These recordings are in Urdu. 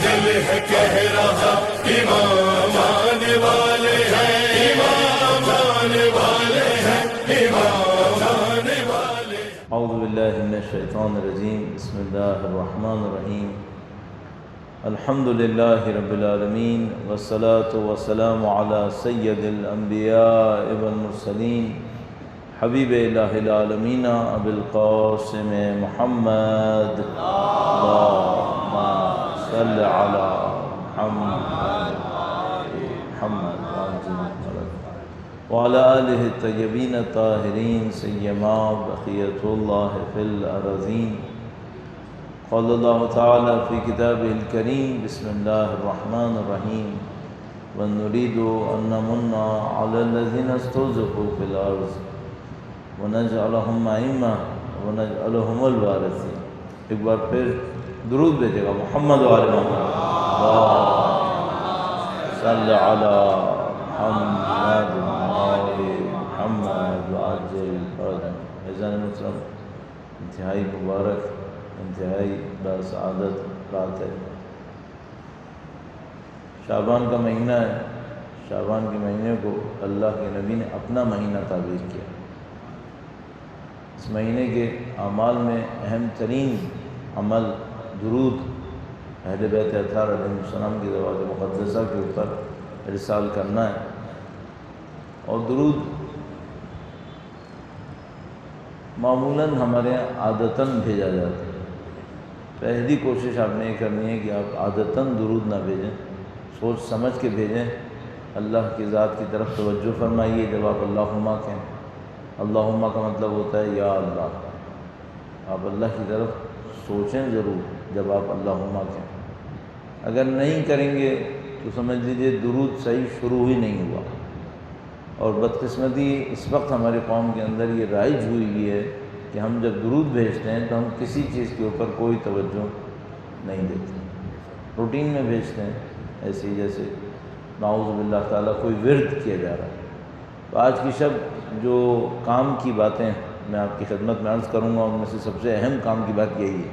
دل ہے کہہ رہا امام آنے والے ہیں، امام آنے والے ہیں، امام آنے والے ہیں۔ اعوذ باللہ من الشیطان الرجیم، بسم اللہ الرحمن الرحیم۔ الحمد للہ رب العالمین، والصلاة والسلام علی سید الانبیاء والمرسلین، حبیب الہ العالمین ابی القاسم محمد، اللہم صل علی محمد وعلی آلہ الطیبین الطاہرین، سیما بقیۃ اللہ فی الارضین۔ قال اللہ تعالی فی کتابہ الکریم، بسم اللہ الرحمن الرحیم، وَنُرِيدُ أَن نَّمُنَّ عَلَى الَّذِينَ اسْتُضْعِفُوا فِي الْأَرْضِ وَنَجْعَلَهُمْ أَئِمَّةً وَنَجْعَلَهُمُ الْوَارِثِينَ۔ ایک بار پھر درود بھیجے گا محمد و آل محمد، صلی علی محمد وآل محمد وعجل فرجهم۔ عزیزان محترم، انتہائی مبارک، انتہائی باسعادت رات ہے، شعبان کا مہینہ ہے۔ شعبان کے مہینے کو اللہ کے نبی نے اپنا مہینہ تعبیر کیا۔ اس مہینے کے اعمال میں اہم ترین عمل درود اہل بیت اطہار علیہ السلام کی ذوات مقدسہ کے اوپر ارسال کرنا ہے، اور درود معمولاً ہمارے یہاں عادتاً بھیجا جاتا ہے۔ پہلی کوشش آپ نے یہ کرنی ہے کہ آپ عادتاً درود نہ بھیجیں، سوچ سمجھ کے بھیجیں۔ اللہ کی ذات کی طرف توجہ فرمائیے جب آپ اللہم کہیں۔ اللہم کا مطلب ہوتا ہے یا اللہ، آپ اللہ کی طرف سوچیں ضرور جب آپ اللہم کہیں۔ اگر نہیں کریں گے تو سمجھ لیجئے درود صحیح شروع ہی نہیں ہوا۔ اور بدقسمتی اس وقت ہماری قوم کے اندر یہ رائج ہوئی ہے کہ ہم جب درود بھیجتے ہیں تو ہم کسی چیز کے اوپر کوئی توجہ نہیں دیتے، روٹین میں بھیجتے ہیں، ایسے ہی جیسے نعوذ باللہ تعالیٰ کوئی ورد کیا جا رہا ہے۔ تو آج کی شب جو کام کی باتیں میں آپ کی خدمت میں عرض کروں گا، ان میں سے سب سے اہم کام کی بات یہی ہے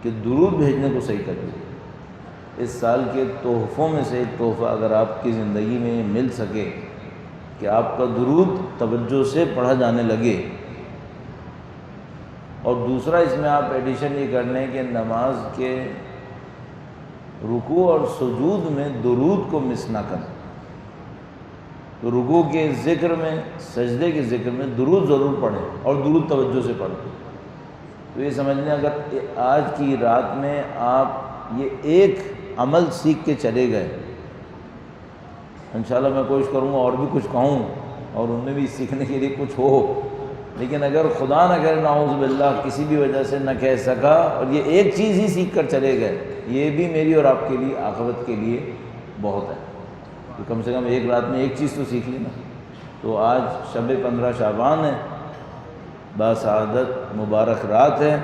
کہ درود بھیجنے کو صحیح کر لیجیے۔ اس سال کے تحفوں میں سے ایک تحفہ اگر آپ کی زندگی میں مل سکے کہ آپ کا درود توجہ سے پڑھا جانے لگے، اور دوسرا اس میں آپ ایڈیشن یہ کر لیں کہ نماز کے رکوع اور سجود میں درود کو مس نہ کریں۔ تو رکوع کے ذکر میں، سجدے کے ذکر میں درود ضرور پڑھیں، اور درود توجہ سے پڑھیں۔ تو یہ سمجھ لیں اگر آج کی رات میں آپ یہ ایک عمل سیکھ کے چلے گئے، انشاءاللہ میں کوشش کروں گا اور بھی کچھ کہوں اور ان میں بھی سیکھنے کے لیے کچھ ہو، لیکن اگر خدا نہ کرے نعوذ باللہ کسی بھی وجہ سے نہ کہہ سکا اور یہ ایک چیز ہی سیکھ کر چلے گئے، یہ بھی میری اور آپ کے لیے آخرت کے لیے بہت ہے۔ تو کم سے کم ایک رات میں ایک چیز تو سیکھ لی نا۔ تو آج شب 15 شعبان ہے، باسعادت مبارک رات ہے۔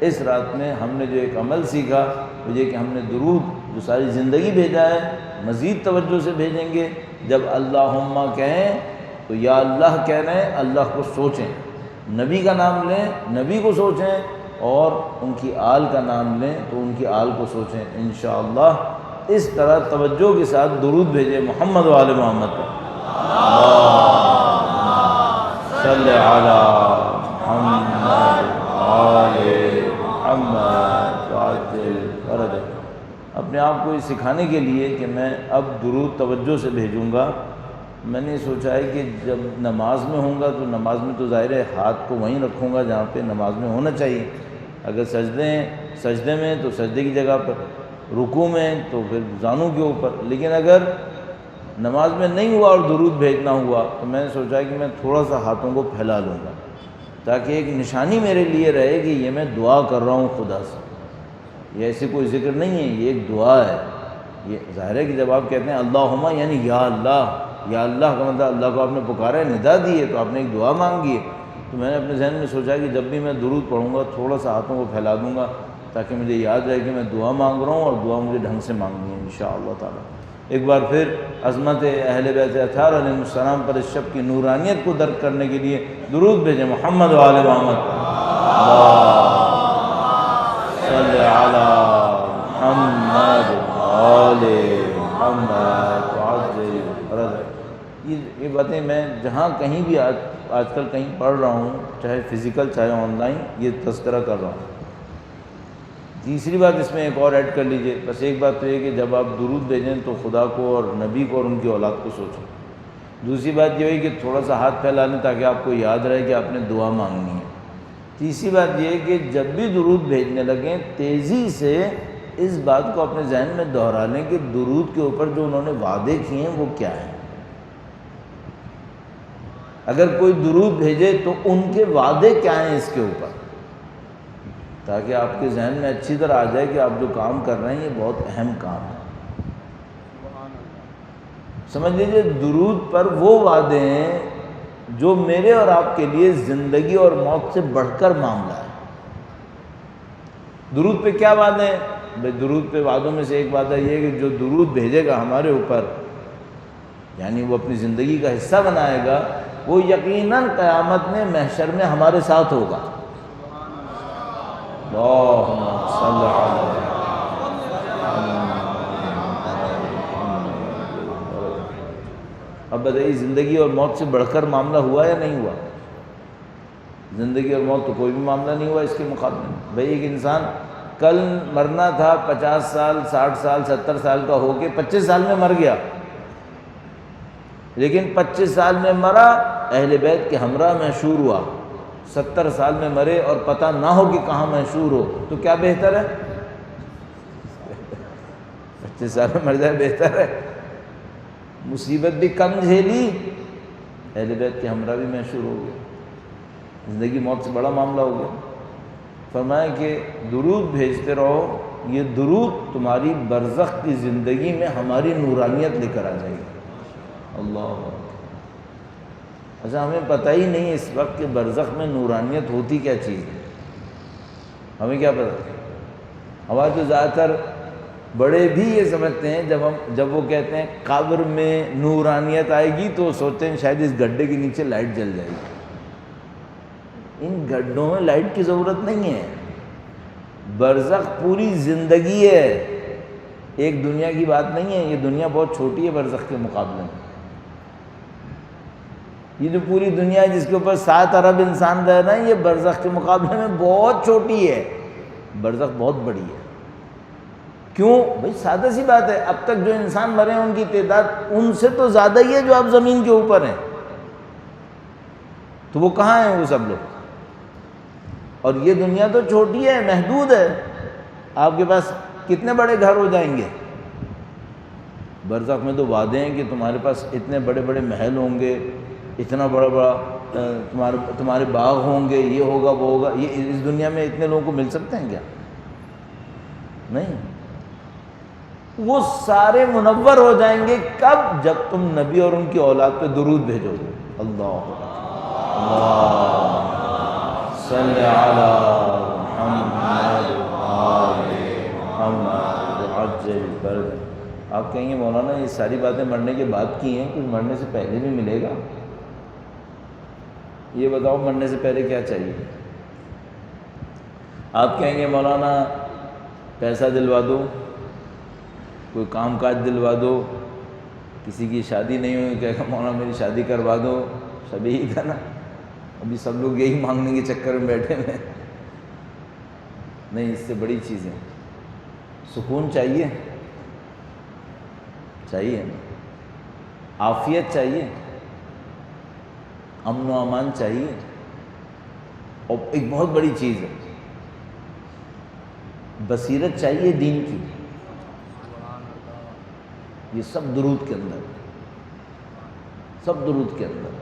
اس رات میں ہم نے جو ایک عمل سیکھا وہ یہ کہ ہم نے درود جو ساری زندگی بھیجا ہے مزید توجہ سے بھیجیں گے۔ جب اللہم کہیں تو یا اللہ کہہ رہے ہیں، اللہ کو سوچیں، نبی کا نام لیں، نبی کو سوچیں، اور ان کی آل کا نام لیں تو ان کی آل کو سوچیں۔ انشاءاللہ اس طرح توجہ کے ساتھ درود بھیجیں محمد و آل محمد پر۔ صلی علی محمد آل محمد وعجل فرجہ۔ اپنے آپ کو یہ سکھانے کے لیے کہ میں اب درود توجہ سے بھیجوں گا، میں نے سوچا ہے کہ جب نماز میں ہوں گا تو نماز میں تو ظاہر ہے ہاتھ کو وہیں رکھوں گا جہاں پہ نماز میں ہونا چاہیے۔ اگر سجدے میں تو سجدے کی جگہ پر، رکوع میں تو پھر زانوں کے اوپر۔ لیکن اگر نماز میں نہیں ہوا اور درود بھیجنا ہوا تو میں نے سوچا کہ میں تھوڑا سا ہاتھوں کو پھیلا لوں گا، تاکہ ایک نشانی میرے لیے رہے کہ یہ میں دعا کر رہا ہوں خدا سے۔ یہ ایسے کوئی ذکر نہیں ہے، یہ ایک دعا ہے۔ یہ ظاہر ہے کہ جب آپ کہتے ہیں اللہم یعنی یا اللہ، یا اللہ کا مطلب اللہ کو آپ نے پکارا ہے، ندا دی ہے، تو آپ نے ایک دعا مانگی ہے۔ تو میں نے اپنے ذہن میں سوچا کہ جب بھی میں درود پڑھوں گا تھوڑا سا ہاتھوں کو پھیلا دوں گا تاکہ مجھے یاد رہے کہ میں دعا مانگ رہا ہوں، اور دعا مجھے ڈھنگ سے مانگنی ہے انشاءاللہ تعالی۔ ایک بار پھر عظمت اہل بیت اطہار علیہ السلام پر اس شب کی نورانیت کو درک کرنے کے لیے درود بھیجیں محمد و آل محمد۔ صلی علی محمد یہ باتیں میں جہاں کہیں بھی آج کل کہیں پڑھ رہا ہوں، چاہے فزیکل چاہے آن لائن، یہ تذکرہ کر رہا ہوں۔ تیسری بات اس میں ایک اور ایڈ کر لیجئے، بس ایک بات تو یہ کہ جب آپ درود بھیجیں تو خدا کو اور نبی کو اور ان کی اولاد کو سوچیں۔ دوسری بات یہ ہے کہ تھوڑا سا ہاتھ پھیلا لیں تاکہ آپ کو یاد رہے کہ آپ نے دعا مانگنی ہے۔ تیسری بات یہ ہے کہ جب بھی درود بھیجنے لگیں تیزی سے اس بات کو اپنے ذہن میں دہرا لیں کہ درود کے اوپر جو انہوں نے وعدے کیے ہیں وہ کیا ہیں۔ اگر کوئی درود بھیجے تو ان کے وعدے کیا ہیں اس کے اوپر، تاکہ آپ کے ذہن میں اچھی طرح آ جائے کہ آپ جو کام کر رہے ہیں یہ بہت اہم کام ہے۔ سمجھ لیجیے درود پر وہ وعدے ہیں جو میرے اور آپ کے لیے زندگی اور موت سے بڑھ کر معاملہ ہے۔ درود پہ کیا وعدے ہیں؟ بھئی درود پہ وعدوں میں سے ایک وعدہ یہ ہے کہ جو درود بھیجے گا ہمارے اوپر، یعنی وہ اپنی زندگی کا حصہ بنائے گا، وہ یقیناً قیامت میں محشر میں ہمارے ساتھ ہوگا۔ اللہم صلی علی اب بتائیے زندگی اور موت سے بڑھ کر معاملہ ہوا یا نہیں ہوا؟ زندگی اور موت تو کوئی بھی معاملہ نہیں ہوا اس کے مقابلے میں۔ بھئی ایک انسان کل مرنا تھا، 50 سال 60 سال 70 سال کا ہو کے 25 سال میں مر گیا، لیکن 25 سال میں مرا اہل بیت کے ہمراہ محشور ہوا، 70 سال میں مرے اور پتہ نہ ہو کہ کہاں محشور ہو، تو کیا بہتر ہے؟ 25 سال میں مر جائے بہتر ہے۔ مصیبت بھی کم جھیلی، اہل بیت کے ہمراہ بھی محشور ہو گئے، زندگی موت سے بڑا معاملہ ہو گیا۔ فرمایا کہ درود بھیجتے رہو، یہ درود تمہاری برزخ کی زندگی میں ہماری نورانیت لے کر آ جائے گی۔ اللہ اچھا ہمیں پتہ ہی نہیں اس وقت کہ برزخ میں نورانیت ہوتی کیا چیز ہے، ہمیں کیا پتہ؟ ہمارے تو زیادہ تر بڑے بھی یہ سمجھتے ہیں جب وہ کہتے ہیں قبر میں نورانیت آئے گی تو سوچتے ہیں شاید اس گڈھے کے نیچے لائٹ جل جائے گی۔ ان گڈھوں میں لائٹ کی ضرورت نہیں ہے، برزخ پوری زندگی ہے، ایک دنیا کی بات نہیں ہے۔ یہ دنیا بہت چھوٹی ہے برزخ کے مقابلے میں۔ یہ جو پوری دنیا ہے جس کے اوپر 7 ارب انسان رہ رہے ہیں، یہ برزخ کے مقابلے میں بہت چھوٹی ہے، برزخ بہت بڑی ہے۔ کیوں؟ بھئی سادہ سی بات ہے، اب تک جو انسان مرے ہیں ان کی تعداد ان سے تو زیادہ ہی ہے جو اب زمین کے اوپر ہیں، تو وہ کہاں ہیں وہ سب لوگ؟ اور یہ دنیا تو چھوٹی ہے، محدود ہے، آپ کے پاس کتنے بڑے گھر ہو جائیں گے؟ برزخ میں تو وعدے ہیں کہ تمہارے پاس اتنے بڑے بڑے محل ہوں گے، اتنا بڑا بڑا تمہارے باغ ہوں گے، یہ ہوگا وہ ہوگا۔ یہ اس دنیا میں اتنے لوگوں کو مل سکتے ہیں کیا؟ نہیں۔ وہ سارے منور ہو جائیں گے کب؟ جب تم نبی اور ان کی اولاد پہ درود بھیجو گے۔ اللہ صلی علی محمد آل محمد عجل فرج۔ آپ کہیں گے مولانا یہ ساری باتیں مرنے کے بعد کی ہیں، کچھ مرنے سے پہلے بھی ملے گا؟ یہ بتاؤ مرنے سے پہلے کیا چاہیے؟ آپ کہیں گے مولانا پیسہ دلوا دو، کوئی کام کاج دلوا دو، کسی کی شادی نہیں ہوئی کہے گا مولانا میری شادی کروا دو، سب یہی تھا نا، ابھی سب لوگ یہی مانگنے کے چکر میں بیٹھے ہوئے۔ نہیں، اس سے بڑی چیزیں، سکون چاہیے، چاہیے نا، عافیت چاہیے، امن و امان چاہیے، اور ایک بہت بڑی چیز ہے بصیرت چاہیے دین کی۔ یہ سب درود کے اندر، سب درود کے اندر۔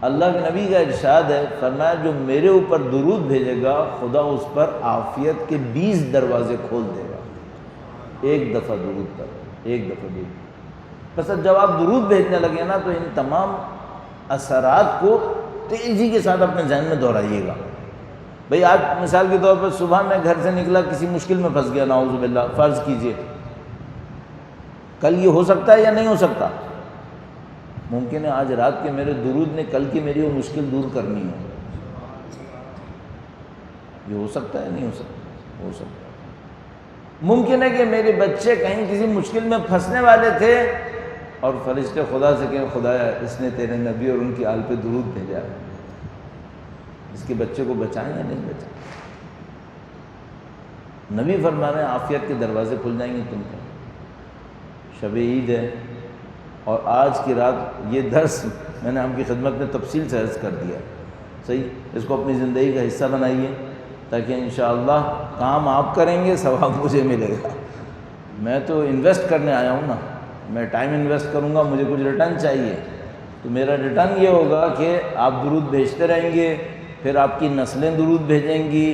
اللہ کے نبی کا ارشاد ہے، فرمایا جو میرے اوپر درود بھیجے گا خدا اس پر عافیت کے 20 دروازے کھول دے گا، ایک دفعہ درود پر، ایک دفعہ درود۔ بس جب آپ درود بھیجنے لگے نا تو ان تمام اثرات کو تیزی کے ساتھ اپنے ذہن میں دہرائیے گا۔ بھئی آج مثال کے طور پر صبح میں گھر سے نکلا، کسی مشکل میں پھنس گیا، نعوذ باللہ، فرض کیجئے، کل یہ ہو سکتا ہے یا نہیں ہو سکتا؟ ممکن ہے آج رات کے میرے درود نے کل کی میری وہ مشکل دور کرنی ہو۔ یہ ہو سکتا ہے نہیں ہو سکتا؟ ہو سکتا ہے۔ ممکن ہے کہ میرے بچے کہیں کسی مشکل میں پھنسنے والے تھے، اور فرشتے خدا سے کہیں خدایا اس نے تیرے نبی اور ان کی آل پہ درود بھیجا، اس کے بچے کو بچائیں یا نہیں بچائیں؟ نبی فرما رہے ہیں عافیت کے دروازے کھل جائیں گے تم کو۔ شب عید ہے اور آج کی رات یہ درس میں نے آپ کی خدمت میں تفصیل سے عرض کر دیا، صحیح؟ اس کو اپنی زندگی کا حصہ بنائیے تاکہ انشاءاللہ کام آپ کریں گے ثواب مجھے ملے گا۔ میں تو انویسٹ کرنے آیا ہوں نا، میں ٹائم انویسٹ کروں گا، مجھے کچھ ریٹرن چاہیے، تو میرا ریٹرن یہ ہوگا کہ آپ درود بھیجتے رہیں گے، پھر آپ کی نسلیں درود بھیجیں گی،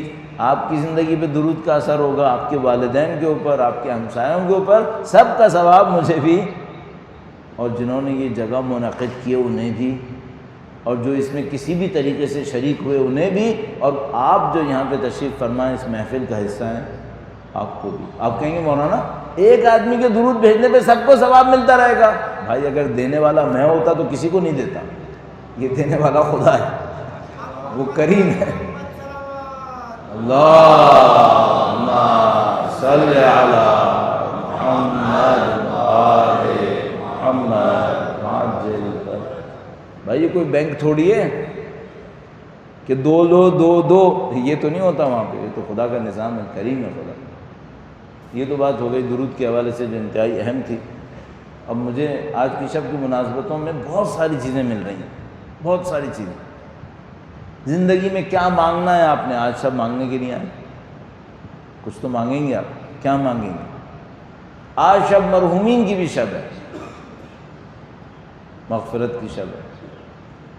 آپ کی زندگی پہ درود کا اثر ہوگا، آپ کے والدین کے اوپر، آپ کے ہمسایوں کے اوپر، سب کا ثواب مجھے بھی اور جنہوں نے یہ جگہ منعقد کیے انہیں بھی، اور جو اس میں کسی بھی طریقے سے شریک ہوئے انہیں بھی، اور آپ جو یہاں پہ تشریف فرمائیں اس محفل کا حصہ ہیں آپ کو بھی۔ آپ کہیں گے مولانا ایک آدمی کے درود بھیجنے پہ سب کو ثواب ملتا رہے گا؟ بھائی اگر دینے والا میں ہوتا تو کسی کو نہیں دیتا، یہ دینے والا خدا ہے، وہ کریم ہے۔ اللہم صل علی محمد آل محمد عاجل۔ بھائی یہ کوئی بینک تھوڑی ہے کہ دو لو دو دو، یہ تو نہیں ہوتا وہاں پہ، یہ تو خدا کا نظام ہے، کریم ہے خدا۔ یہ تو بات ہو گئی درود کے حوالے سے جو انتہائی اہم تھی۔ اب مجھے آج کی شب کی مناسبتوں میں بہت ساری چیزیں مل رہی ہیں، بہت ساری چیزیں۔ زندگی میں کیا مانگنا ہے آپ نے؟ آج سب مانگنے کے لیے آئے، کچھ تو مانگیں گے آپ، کیا مانگیں گے؟ آج شب مرحومین کی بھی شب ہے، مغفرت کی شب ہے،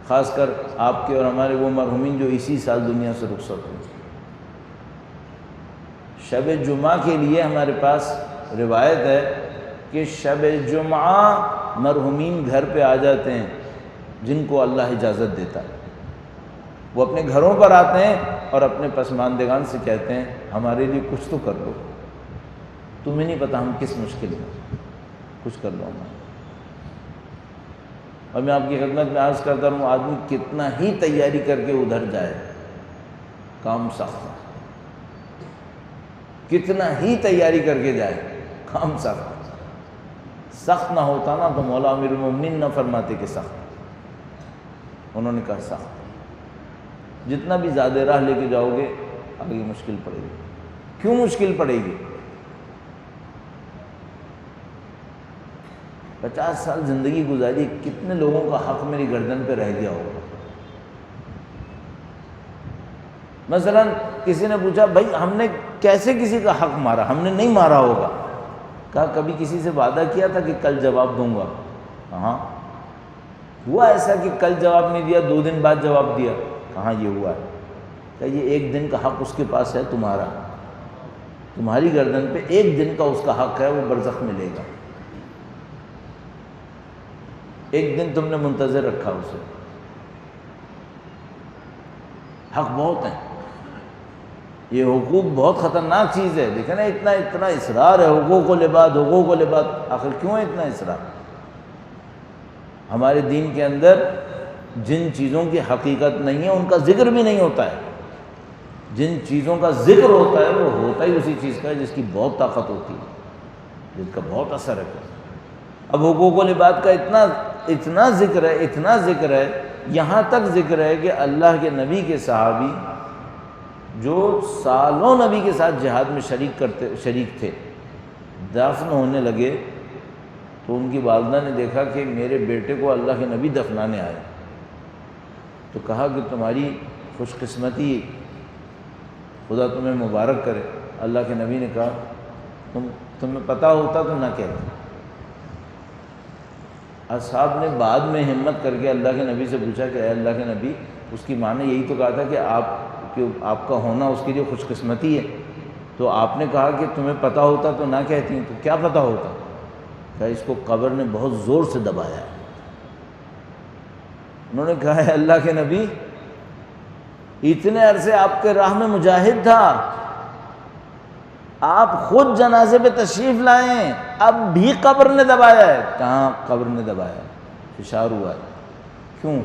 خاص کر آپ کے اور ہمارے وہ مرحومین جو اسی سال دنیا سے رخصت ہوئے۔ شب جمعہ کے لیے ہمارے پاس روایت ہے کہ شب جمعہ مرحومین گھر پہ آ جاتے ہیں جن کو اللہ اجازت دیتا ہے، وہ اپنے گھروں پر آتے ہیں اور اپنے پسماندگان سے کہتے ہیں ہمارے لیے کچھ تو کر لو، تمہیں نہیں پتہ ہم کس مشکل میں، کچھ کر لو ہمارے۔ اور میں آپ کی خدمت میں عرض کرتا ہوں آدمی کتنا ہی تیاری کر کے ادھر جائے، کام سخت ہے، کتنا ہی تیاری کر کے جائے کام سخت نہ ہوتا نا تو مولا امیر المومنین نہ فرماتے کہ سخت، انہوں نے کہا سخت۔ جتنا بھی زیادہ راہ لے کے جاؤ گے آگے مشکل پڑے گی۔ کیوں مشکل پڑے گی؟ 50 سال زندگی گزاری، کتنے لوگوں کا حق میری گردن پہ رہ گیا ہوگا۔ مثلا کسی نے پوچھا بھائی ہم نے کیسے کسی کا حق مارا؟ ہم نے نہیں مارا ہوگا۔ کہا کبھی کسی سے وعدہ کیا تھا کہ کل جواب دوں گا؟ کہاں ہوا ایسا کہ کل جواب نہیں دیا، 2 دن بعد جواب دیا؟ کہاں یہ ہوا ہے؟ کہ یہ 1 دن کا حق اس کے پاس ہے، تمہارا، تمہاری گردن پہ 1 دن کا اس کا حق ہے، وہ برزخ میں لے گا۔ 1 دن تم نے منتظر رکھا اسے۔ حق بہت ہیں، یہ حقوق بہت خطرناک چیز ہے۔ دیکھیں نا اتنا اصرار ہے حقوق العباد، حقوق العباد، آخر کیوں ہے اتنا اصرار؟ ہمارے دین کے اندر جن چیزوں کی حقیقت نہیں ہے ان کا ذکر بھی نہیں ہوتا ہے، جن چیزوں کا ذکر ہوتا ہے وہ ہوتا ہی اسی چیز کا ہے جس کی بہت طاقت ہوتی ہے، جس کا بہت اثر ہے۔ اب حقوق العباد کا اتنا ذکر ہے، یہاں تک ذکر ہے کہ اللہ کے نبی کے صحابی جو سالوں نبی کے ساتھ جہاد میں شریک تھے، دفن ہونے لگے تو ان کی والدہ نے دیکھا کہ میرے بیٹے کو اللہ کے نبی دفنانے آئے، تو کہا کہ تمہاری خوش قسمتی، خدا تمہیں مبارک کرے۔ اللہ کے نبی نے کہا تمہیں پتہ ہوتا تو نہ کہتے۔ اصحاب نے بعد میں ہمت کر کے اللہ کے نبی سے پوچھا کہ اے اللہ کے نبی، اس کی ماں نے یہی تو کہا تھا کہ آپ کا ہونا اس کے لیے خوش قسمتی ہے، تو آپ نے کہا کہ تمہیں پتہ ہوتا تو نہ کہتی، تو کیا پتہ ہوتا؟ کہ اس کو قبر نے بہت زور سے دبایا ہے۔ انہوں نے کہا ہے اللہ کے نبی، اتنے عرصے آپ کے راہ میں مجاہد تھا، آپ خود جنازے پہ تشریف لائیں، اب بھی قبر نے دبایا ہے؟ کہاں قبر نے دبایا ہے، فشار ہوا ہے۔ کیوں؟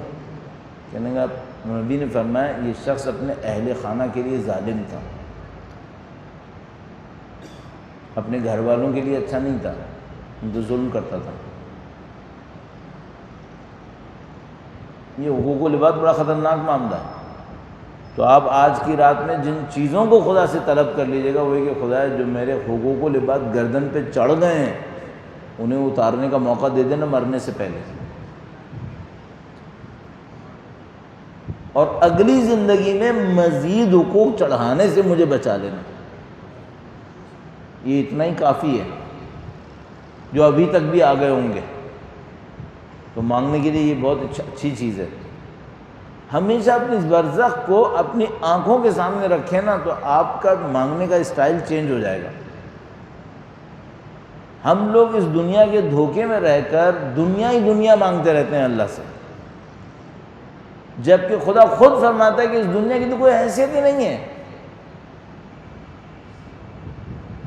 کہنے گا نبی نے فرمایا یہ شخص اپنے اہل خانہ کے لیے ظالم تھا، اپنے گھر والوں کے لیے اچھا نہیں تھا، ان تو ظلم کرتا تھا۔ یہ حقوق العباد بڑا خطرناک معاملہ ہے۔ تو آپ آج کی رات میں جن چیزوں کو خدا سے طلب کر لیجیے گا وہ یہ کہ خدا جو میرے حقوق العباد گردن پہ چڑھ گئے ہیں انہیں اتارنے کا موقع دے دینا مرنے سے پہلے، اور اگلی زندگی میں مزید حقوق چڑھانے سے مجھے بچا لینا۔ یہ اتنا ہی کافی ہے جو ابھی تک بھی آ گئے ہوں گے۔ تو مانگنے کے لیے یہ بہت اچھی چیز ہے۔ ہمیشہ اپنی برزخ کو اپنی آنکھوں کے سامنے رکھیں نا تو آپ کا مانگنے کا اسٹائل چینج ہو جائے گا۔ ہم لوگ اس دنیا کے دھوکے میں رہ کر دنیا ہی دنیا مانگتے رہتے ہیں اللہ سے، جبکہ خدا خود فرماتا ہے کہ اس دنیا کی تو کوئی حیثیت ہی نہیں ہے۔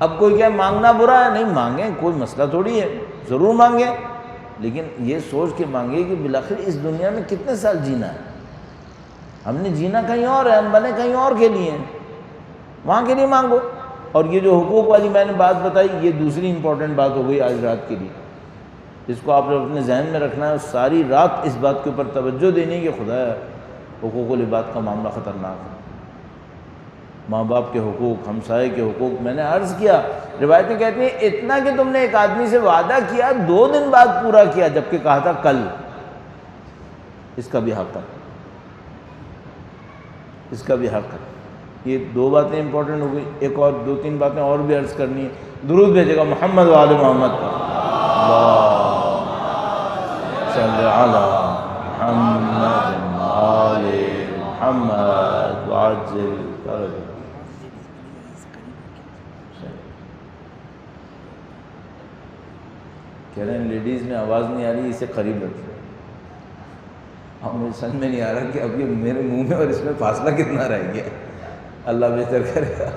اب کوئی کیا مانگنا برا ہے؟ نہیں، مانگیں، کوئی مسئلہ تھوڑی ہے، ضرور مانگیں، لیکن یہ سوچ کے مانگیں کہ بالآخر اس دنیا میں کتنے سال جینا ہے۔ ہم نے جینا کہیں اور ہے، ہم بنے کہیں اور کے لیے ہیں، وہاں کے لیے مانگو۔ اور یہ جو حقوق والی میں نے بات بتائی یہ دوسری امپورٹنٹ بات ہو گئی آج رات کے لیے، اس کو آپ نے اپنے ذہن میں رکھنا ہے اور ساری رات اس بات کے اوپر توجہ دینی ہے کہ خدا حقوق العباد کا معاملہ خطرناک ہے۔ ماں باپ کے حقوق، ہمسائے کے حقوق، میں نے عرض کیا، روایتیں کہتی ہیں اتنا کہ تم نے ایک آدمی سے وعدہ کیا 2 دن بعد پورا کیا جبکہ کہا تھا کل، اس کا بھی حق ہے، اس کا بھی حق ہے۔ یہ 2 باتیں امپورٹنٹ ہو گئی، ایک اور 2-3 باتیں اور بھی عرض کرنی ہے۔ درود بھیجے گا محمد و آل محمد پر، اللہم صلی علی محمد و آل محمد وعجل فرجہ۔ کہہ رہے ہیں لیڈیز میں آواز نہیں آ رہی، اسے قریب رکھیں۔ اب مجھے سمجھ میں نہیں آ رہا کہ اب یہ میرے منہ میں اور اس میں فاصلہ کتنا رہ گیا، اللہ بہتر کرے گا۔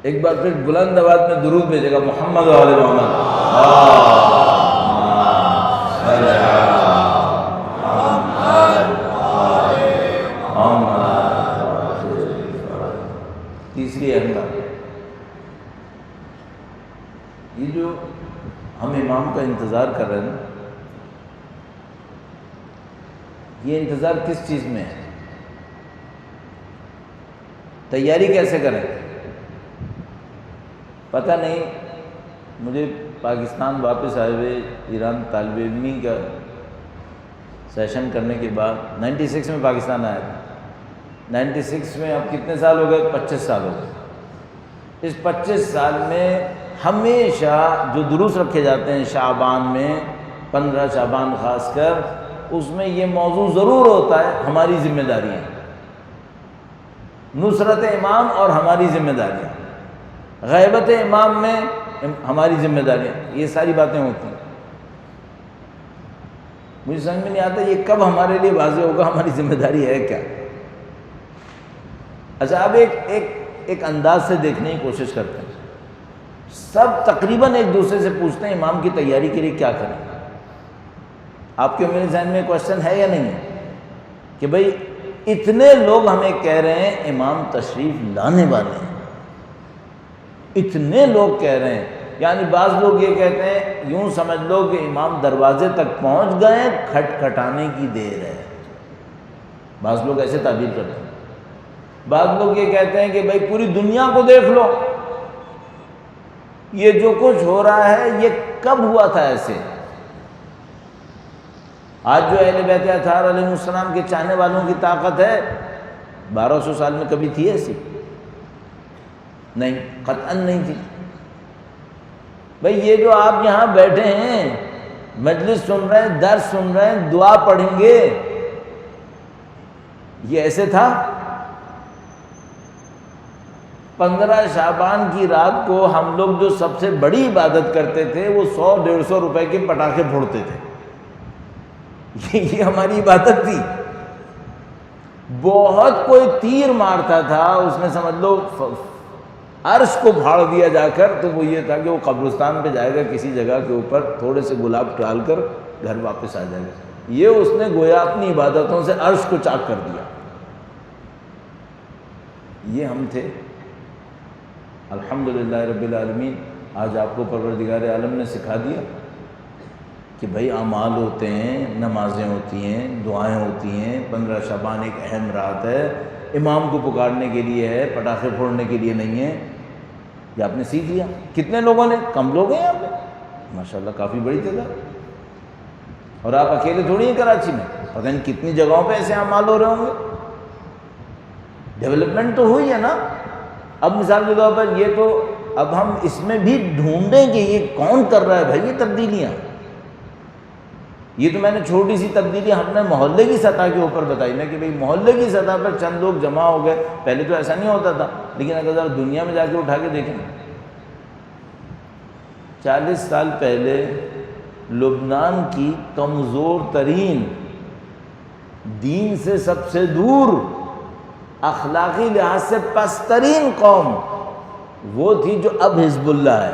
ایک بار پھر بلند آواز میں درود بھیجے گا محمد و آل محمد۔ تیسری اہم بات، یہ جو ہم امام کا انتظار کر رہے ہیں، یہ انتظار کس چیز میں ہے؟ تیاری کیسے کریں؟ پتہ نہیں، مجھے پاکستان واپس آئے ہوئے ایران طالب علمی کا سیشن کرنے کے بعد 96 میں پاکستان آیا تھا۔ 96 میں اب کتنے سال ہو گئے؟ 25 سال ہو گئے۔ اس 25 سال میں ہمیشہ جو دروس رکھے جاتے ہیں شعبان میں، 15 شعبان خاص کر، اس میں یہ موضوع ضرور ہوتا ہے ہماری ذمہ داریاں، نصرت امام اور ہماری ذمہ داریاں، غیبت امام میں ہماری ذمہ داریاں، یہ ساری باتیں ہوتی ہیں۔ مجھے سمجھ میں نہیں آتا یہ کب ہمارے لیے واضح ہوگا ہماری ذمہ داری ہے کیا۔ اچھا، اب ایک انداز سے دیکھنے کی کوشش کرتے ہیں، سب تقریباً ایک دوسرے سے پوچھتے ہیں امام کی تیاری کے لیے کیا کریں۔ آپ کے میرے ذہن میں کوشچن ہے یا نہیں ہے کہ بھئی اتنے لوگ ہمیں کہہ رہے ہیں امام تشریف لانے والے ہیں، اتنے لوگ کہہ رہے ہیں، یعنی بعض لوگ یہ کہتے ہیں یوں سمجھ لو کہ امام دروازے تک پہنچ گئے، کھٹکھٹانے کی دیر ہے، بعض لوگ ایسے تعبیر کرتے ہیں۔ بعض لوگ یہ کہتے ہیں کہ بھئی پوری دنیا کو دیکھ لو، یہ جو کچھ ہو رہا ہے یہ کب ہوا تھا ایسے؟ آج جو اہل بیت اطہار علیہ السلام کے چاہنے والوں کی طاقت ہے 1200 سال میں کبھی تھی ایسی؟ نہیں، قطعاً نہیں تھی۔ بھئی یہ جو آپ یہاں بیٹھے ہیں، مجلس سن رہے ہیں، درس سن رہے ہیں، دعا پڑھیں گے، یہ ایسے تھا؟ 15 شعبان کی رات کو ہم لوگ جو سب سے بڑی عبادت کرتے تھے وہ 100-150 روپے کے پٹاخے پھوڑتے تھے، یہ ہماری عبادت تھی۔ بہت کوئی تیر مارتا تھا، اس نے سمجھ لو عرش کو پھاڑ دیا جا کر، تو وہ یہ تھا کہ وہ قبرستان پہ جائے گا کسی جگہ کے اوپر، تھوڑے سے گلاب ڈال کر گھر واپس آ جائے گا۔ یہ اس نے گویا اپنی عبادتوں سے عرش کو چاک کر دیا۔ یہ ہم تھے۔ الحمدللہ رب العالمین، آج آپ کو پروردگار عالم نے سکھا دیا کہ بھائی اعمال ہوتے ہیں، نمازیں ہوتی ہیں، دعائیں ہوتی ہیں، 15 شعبان ایک اہم رات ہے، امام کو پکارنے کے لیے ہے، پٹاخے پھوڑنے کے لیے نہیں ہے۔ یہ آپ نے سیکھ لیا۔ کتنے لوگوں نے؟ کم لوگ ہیں یہاں پہ، ماشاءاللہ کافی بڑی تعداد، اور آپ اکیلے تھوڑی ہیں کراچی میں، پتہ نہیں کتنی جگہوں پہ ایسے اعمال ہو رہے ہوں گے۔ ڈیولپمنٹ تو ہوئی ہے نا۔ اب مثال کے طور پر یہ تو اب ہم اس میں بھی ڈھونڈیں کہ یہ کون کر رہا ہے بھائی یہ تبدیلیاں۔ یہ تو میں نے چھوٹی سی تبدیلی ہم نے محلے کی سطح کے اوپر بتائی نا، کہ بھئی محلے کی سطح پر چند لوگ جمع ہو گئے، پہلے تو ایسا نہیں ہوتا تھا، لیکن اگر ذرا دنیا میں جا کے اٹھا کے دیکھیں، 40 سال پہلے لبنان کی کمزور ترین، دین سے سب سے دور، اخلاقی لحاظ سے پست ترین قوم وہ تھی جو اب حزب اللہ ہے۔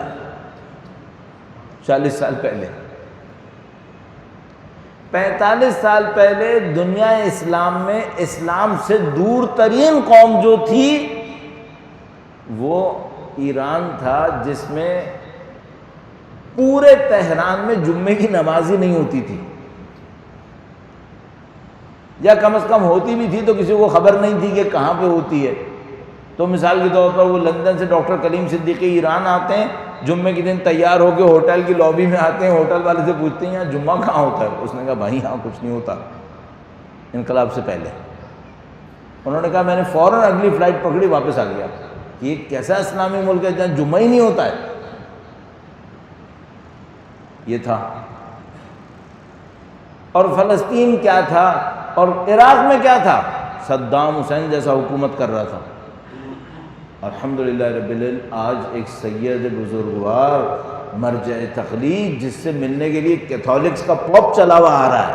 40 سال پہلے، 45 سال پہلے دنیا اسلام میں اسلام سے دور ترین قوم جو تھی وہ ایران تھا، جس میں پورے تہران میں جمعے کی نماز ہی نہیں ہوتی تھی، یا کم از کم ہوتی بھی تھی تو کسی کو خبر نہیں تھی کہ کہاں پہ ہوتی ہے۔ تو مثال کے طور پر وہ لندن سے ڈاکٹر کلیم صدیقی ایران آتے ہیں، جمعے کے دن تیار ہو کے ہوٹل کی لابی میں آتے ہیں، ہوٹل والے سے پوچھتے ہیں یہاں جمعہ کہاں ہوتا ہے؟ اس نے کہا بھائی یہاں کچھ نہیں ہوتا، انقلاب سے پہلے۔ انہوں نے کہا میں نے فوراً اگلی فلائٹ پکڑی، واپس آ گیا۔ یہ کیسا اسلامی ملک ہے جہاں جمعہ ہی نہیں ہوتا ہے؟ یہ تھا۔ اور فلسطین کیا تھا، اور عراق میں کیا تھا؟ صدام حسین جیسا حکومت کر رہا تھا۔ الحمدللہ رب العالمین، آج ایک سید بزرگوار مرجع تقلید جس سے ملنے کے لیے کیتھولکس کا پاپ چلا ہوا آ رہا ہے۔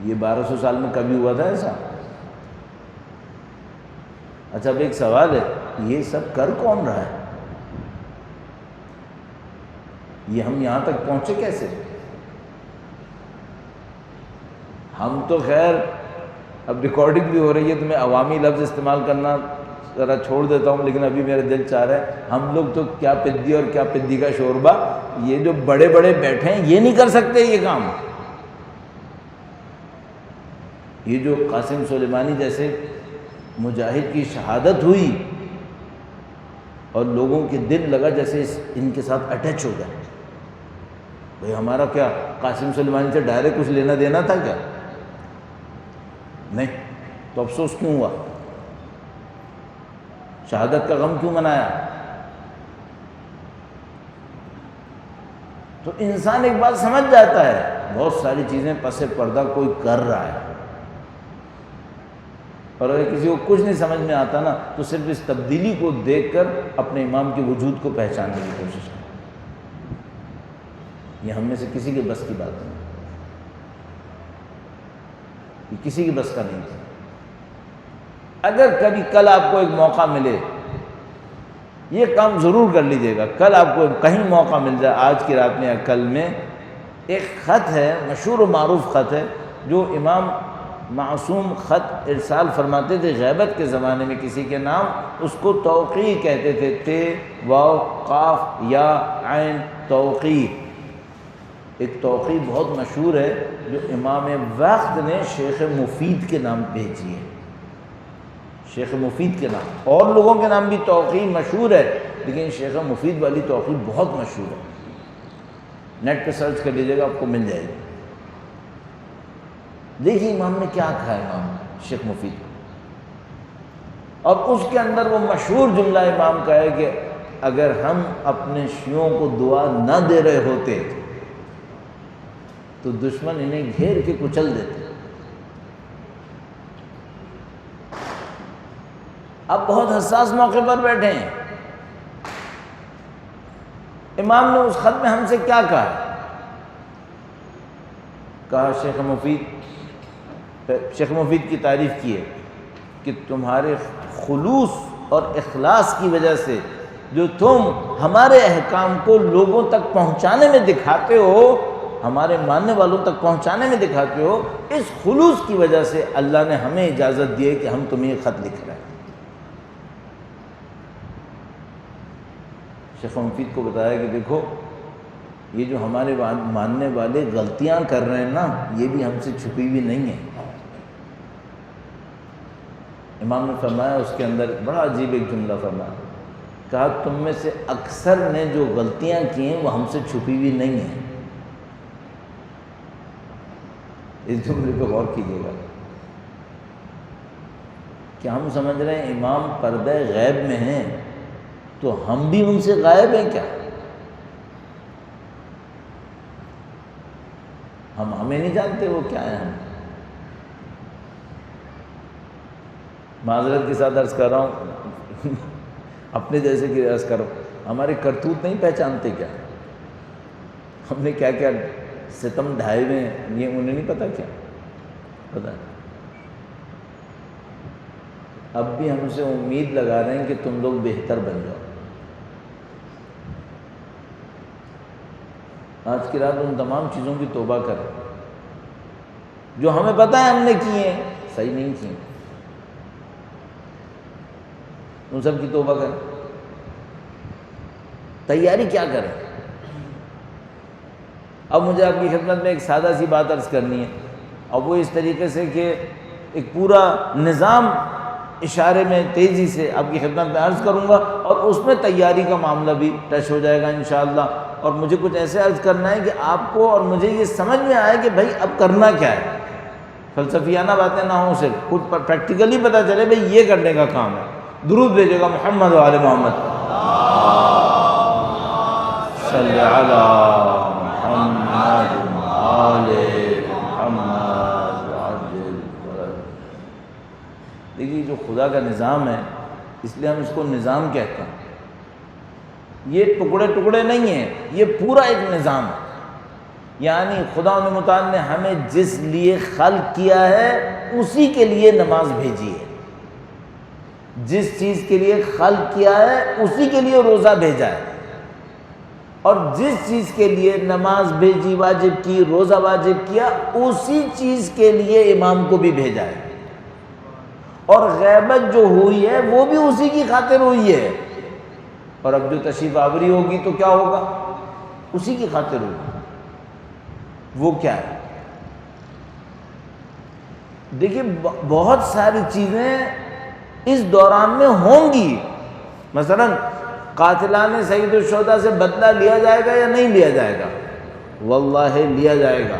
یہ 1200 سال میں کبھی ہوا تھا ایسا؟ اچھا اب ایک سوال ہے، یہ سب کر کون رہا ہے؟ یہ ہم یہاں تک پہنچے کیسے؟ ہم تو خیر اب ریکارڈنگ بھی ہو رہی ہے تو میں عوامی لفظ استعمال کرنا ذرا چھوڑ دیتا ہوں، لیکن ابھی میرا دل چاہ رہا ہے ہم لوگ تو کیا پدی اور کیا پدی کا شوربہ، یہ جو بڑے بڑے بیٹھے ہیں یہ نہیں کر سکتے یہ کام۔ یہ جو قاسم سلیمانی جیسے مجاہد کی شہادت ہوئی اور لوگوں کے دل لگا جیسے ان کے ساتھ اٹیچ ہو گئے، بھئی ہمارا کیا قاسم سلیمانی سے ڈائریکٹ کچھ لینا دینا تھا کیا؟ نہیں، تو افسوس کیوں ہوا؟ شہادت کا غم کیوں منایا؟ تو انسان ایک بات سمجھ جاتا ہے، بہت ساری چیزیں پس پردہ کوئی کر رہا ہے، اور اگر کسی کو کچھ نہیں سمجھ میں آتا نا تو صرف اس تبدیلی کو دیکھ کر اپنے امام کے وجود کو پہچاننے کی کوشش کرے۔ یہ ہم میں سے کسی کے بس کی بات نہیں، یہ کسی کی بس کا نہیں تھا۔ اگر کبھی کل آپ کو ایک موقع ملے، یہ کام ضرور کر لیجئے گا، کل آپ کو کہیں موقع مل جائے، آج کی رات میں یا کل میں، ایک خط ہے، مشہور و معروف خط ہے، جو امام معصوم خط ارسال فرماتے تھے غیبت کے زمانے میں کسی کے نام، اس کو توقیع کہتے تھے، تے واو قاف یا عین توقیع۔ ایک توقیع بہت مشہور ہے جو امام وقت نے شیخ مفید کے نام بھیجی ہے، شیخ مفید کے نام، اور لوگوں کے نام بھی توقیع مشہور ہے لیکن شیخ مفید والی توقیع بہت مشہور ہے، نیٹ پہ سرچ کر لیجیے گا آپ کو مل جائے گی۔ دیکھیے امام نے کیا کہا ہے، امام شیخ مفید کو، اور اس کے اندر وہ مشہور جملہ امام کا ہے کہ اگر ہم اپنے شیعوں کو دعا نہ دے رہے ہوتے تو دشمن انہیں گھیر کے کچل دیتے۔ اب بہت حساس موقع پر بیٹھے ہیں، امام نے اس خط میں ہم سے کیا کہا؟ کہا شیخ مفید کی تعریف کی ہے کہ تمہارے خلوص اور اخلاص کی وجہ سے جو تم ہمارے احکام کو لوگوں تک پہنچانے میں دکھاتے ہو، ہمارے ماننے والوں تک پہنچانے میں دکھاتے ہو، اس خلوص کی وجہ سے اللہ نے ہمیں اجازت دی ہے کہ ہم تمہیں یہ خط لکھ رہے ہیں۔ شیخ مفید کو بتایا کہ دیکھو یہ جو ہمارے ماننے والے غلطیاں کر رہے ہیں نا، یہ بھی ہم سے چھپی ہوئی نہیں ہیں۔ امام نے فرمایا اس کے اندر بڑا عجیب ایک جملہ فرمایا، کہا تم میں سے اکثر نے جو غلطیاں کی ہیں وہ ہم سے چھپی ہوئی نہیں ہیں۔ اس جملے پہ غور کیجیے گا کہ ہم سمجھ رہے ہیں امام پردہ غیب میں ہیں، تو ہم بھی ان سے غائب ہیں کیا؟ ہمیں نہیں جانتے وہ کیا ہیں؟ ہم معذرت کے ساتھ عرض کر رہا ہوں اپنے جیسے کہ عرض کرو، ہمارے کرتوت نہیں پہچانتے کیا؟ ہم نے کیا کیا ستم ڈھائے ہوئے ہیں، یہ انہیں نہیں پتا کیا پتا ہے؟ اب بھی ہم سے امید لگا رہے ہیں کہ تم لوگ بہتر بن جاؤ۔ آج کی رات ان تمام چیزوں کی توبہ کریں جو ہمیں پتہ ہے ہم نے کی ہیں، صحیح نہیں کی، ان سب کی توبہ کریں۔ تیاری کیا کریں؟ اب مجھے آپ کی خدمت میں ایک سادہ سی بات عرض کرنی ہے، اور وہ اس طریقے سے کہ ایک پورا نظام اشارے میں تیزی سے آپ کی خدمت میں عرض کروں گا، اور اس میں تیاری کا معاملہ بھی ٹچ ہو جائے گا انشاءاللہ۔ اور مجھے کچھ ایسے عرض کرنا ہے کہ آپ کو اور مجھے یہ سمجھ میں آئے کہ بھائی اب کرنا کیا ہے، فلسفیانہ باتیں نہ ہوں، صرف کچھ پریکٹیکلی پتہ چلے بھائی یہ کرنے کا کام ہے۔ درود بھیجے گا محمد و آل محمد، صلی علی محمد آل محمد عجل فرج۔ دیکھیے جو خدا کا نظام ہے، اس لیے ہم اس کو نظام کہتے ہیں، یہ ٹکڑے ٹکڑے نہیں ہیں، یہ پورا ایک نظام ہے۔ یعنی خدا متعال نے ہمیں جس لیے خلق کیا ہے اسی کے لیے نماز بھیجی ہے، جس چیز کے لیے خلق کیا ہے اسی کے لیے روزہ بھیجا ہے، اور جس چیز کے لیے نماز بھیجی، واجب کی، روزہ واجب کیا، اسی چیز کے لیے امام کو بھی بھیجا ہے، اور غیبت جو ہوئی ہے وہ بھی اسی کی خاطر ہوئی ہے، اور اب جو تشریف آوری ہوگی تو کیا ہوگا؟ اسی کی خاطر ہوگی۔ وہ کیا ہے؟ دیکھیے بہت ساری چیزیں اس دوران میں ہوں گی، مثلا قاتلان سید الشہداء سے بدلہ لیا جائے گا یا نہیں لیا جائے گا؟ واللہ لیا جائے گا،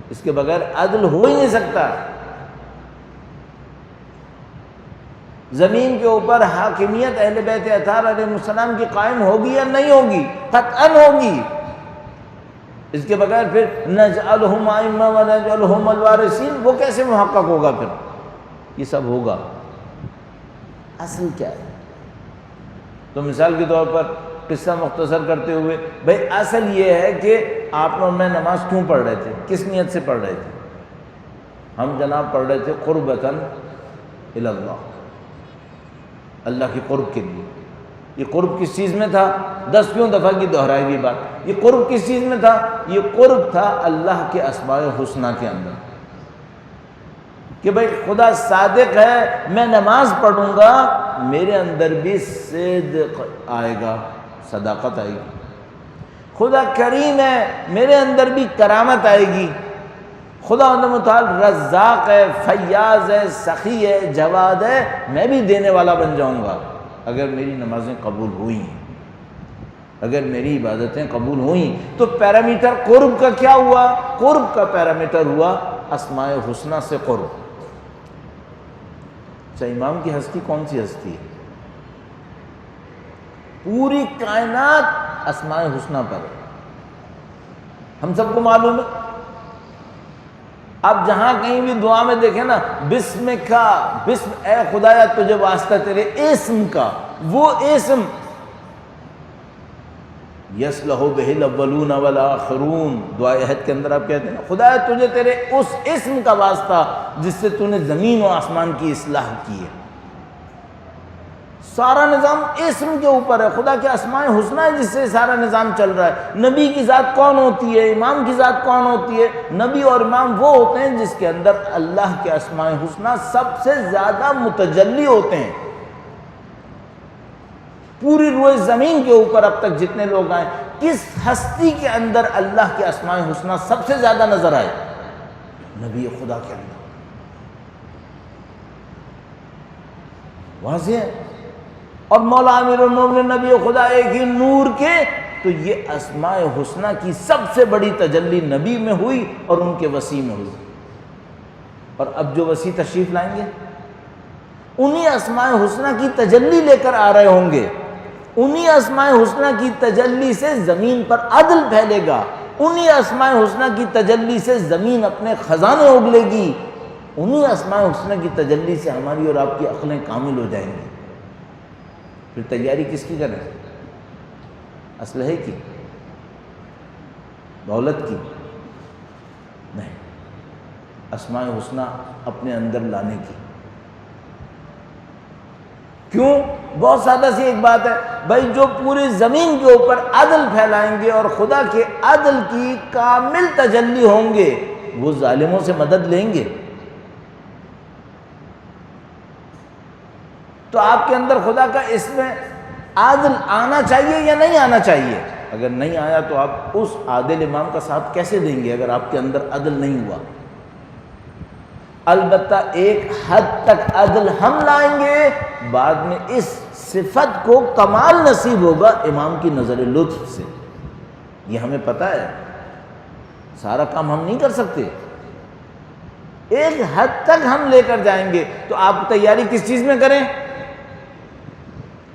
اس کے بغیر عدل ہو ہی نہیں سکتا۔ زمین کے اوپر حاکمیت اہل بیت اطہار علیہ السلام کی قائم ہوگی یا نہیں ہوگی؟ قطعاً ہوگی، اس کے بغیر پھر نجعلہم ائمہ ونجعلہم الوارثین وہ کیسے محقق ہوگا؟ پھر یہ سب ہوگا۔ اصل کیا ہے؟ تو مثال کے طور پر قصہ مختصر کرتے ہوئے، بھئی اصل یہ ہے کہ آپ اور میں نماز کیوں پڑھ رہے تھے، کس نیت سے پڑھ رہے تھے؟ ہم جناب پڑھ رہے تھے قربتاً الی اللہ، اللہ کی قرب کے لیے۔ یہ قرب کس چیز میں تھا؟ 10 دفعہ کی دہرائی ہوئی بات، یہ قرب کس چیز میں تھا؟ یہ قرب تھا اللہ کے اسماء الحسنی کے اندر، کہ بھئی خدا صادق ہے، میں نماز پڑھوں گا میرے اندر بھی صدق آئے گا، صداقت آئے گی۔ خدا کریم ہے، میرے اندر بھی کرامت آئے گی۔ خدا متعال رزاق ہے، فیاض ہے، سخی ہے، جواد ہے، میں بھی دینے والا بن جاؤں گا اگر میری نمازیں قبول ہوئیں، اگر میری عبادتیں قبول ہوئیں۔ تو پیرامیٹر قرب کا کیا ہوا؟ قرب کا پیرامیٹر ہوا اسماء حسنہ سے قرب۔ اچھا، امام کی ہستی کون سی ہستی ہے؟ پوری کائنات اسماء حسنہ پر ہے، ہم سب کو معلوم ہے۔ آپ جہاں کہیں بھی دعا میں دیکھیں نا، بسم کا، بسم اے خدایا تجھے واسطہ تیرے اسم کا، وہ اسم یصلح بہ الاولون والآخرون، دعائے عہد کے اندر آپ کہتے ہیں خدایا تجھے تیرے اس اسم کا واسطہ جس سے تو نے زمین و آسمان کی اصلاح کی ہے۔ سارا نظام اسم کے اوپر ہے، خدا کے اسماء حسنہ ہے جس سے سارا نظام چل رہا ہے۔ نبی کی ذات کون ہوتی ہے؟ امام کی ذات کون ہوتی ہے؟ نبی اور امام وہ ہوتے ہیں جس کے اندر اللہ کے اسماء حسنہ سب سے زیادہ متجلی ہوتے ہیں۔ پوری روئے زمین کے اوپر اب تک جتنے لوگ آئے، کس ہستی کے اندر اللہ کے اسماء حسنہ سب سے زیادہ نظر آئے؟ نبی خدا کے اندر۔ واضح ہے۔ اور مولا امیر المومنین نبی خدا ایک ہی نور کے، تو یہ اسماء حسنہ کی سب سے بڑی تجلی نبی میں ہوئی اور ان کے وسیع میں ہوئی۔ اور اب جو وسیع تشریف لائیں گے انہی اسماء حسنہ کی تجلی لے کر آ رہے ہوں گے، انہی اسماء حسنہ کی تجلی سے زمین پر عدل پھیلے گا، انہی اسماء حسنہ کی تجلی سے زمین اپنے خزانے اگلے گی، انہی اسماء حسنہ کی تجلی سے ہماری اور آپ کی عقلیں کامل ہو جائیں گی۔ پھر تیاری کس کی کریں؟ اسلحے کی، دولت کی نہیں، اسماء حسنہ اپنے اندر لانے کی۔ کیوں؟ بہت سادہ سی ایک بات ہے بھائی، جو پوری زمین کے اوپر عدل پھیلائیں گے اور خدا کے عدل کی کامل تجلی ہوں گے، وہ ظالموں سے مدد لیں گے۔ تو آپ کے اندر خدا کا اسم عادل آنا چاہیے یا نہیں آنا چاہیے؟ اگر نہیں آیا تو آپ اس عادل امام کا ساتھ کیسے دیں گے اگر آپ کے اندر عدل نہیں ہوا؟ البتہ ایک حد تک عدل ہم لائیں گے، بعد میں اس صفت کو کمال نصیب ہوگا امام کی نظر لطف سے۔ یہ ہمیں پتہ ہے، سارا کام ہم نہیں کر سکتے، ایک حد تک ہم لے کر جائیں گے۔ تو آپ تیاری کس چیز میں کریں؟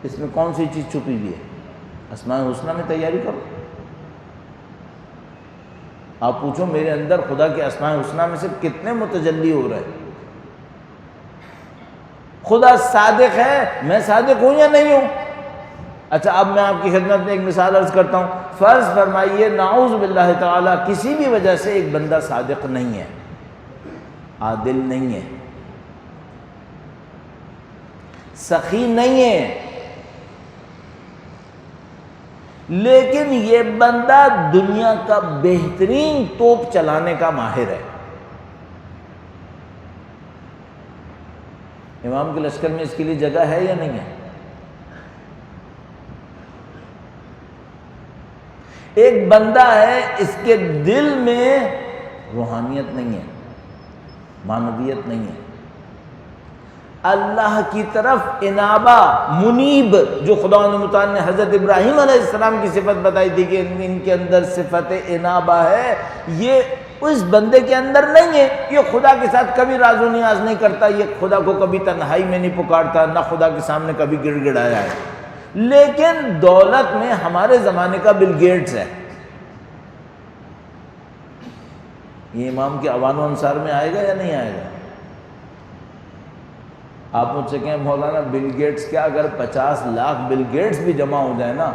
اس میں کون سی چیز چھپی ہوئی ہے؟ اسماء حسنہ میں تیاری کرو۔ آپ پوچھو میرے اندر خدا کے اسماء حسنہ میں سے کتنے متجلی ہو رہے ہیں؟ خدا صادق ہے، میں صادق ہوں یا نہیں ہوں؟ اچھا اب میں آپ کی خدمت میں ایک مثال عرض کرتا ہوں۔ فرض فرمائیے نعوذ باللہ تعالی کسی بھی وجہ سے ایک بندہ صادق نہیں ہے، عادل نہیں ہے، سخی نہیں ہے، لیکن یہ بندہ دنیا کا بہترین توپ چلانے کا ماہر ہے۔ امام کے لشکر میں اس کے لیے جگہ ہے یا نہیں ہے؟ ایک بندہ ہے اس کے دل میں روحانیت نہیں ہے، معنویت نہیں ہے، اللہ کی طرف انابہ، منیب، جو خدا متعال نے حضرت ابراہیم علیہ السلام کی صفت بتائی تھی کہ ان کے اندر صفت انابہ ہے، یہ اس بندے کے اندر نہیں ہے۔ یہ خدا کے ساتھ کبھی راز و نیاز نہیں کرتا، یہ خدا کو کبھی تنہائی میں نہیں پکارتا، نہ خدا کے سامنے کبھی گڑ گڑایا ہے، لیکن دولت میں ہمارے زمانے کا بل گیٹس ہے۔ یہ امام کے اوان و انصار میں آئے گا یا نہیں آئے گا؟ آپ مجھ سے کہیں مولانا بل گیٹس کیا، اگر 50 لاکھ بل گیٹس بھی جمع ہو جائے نا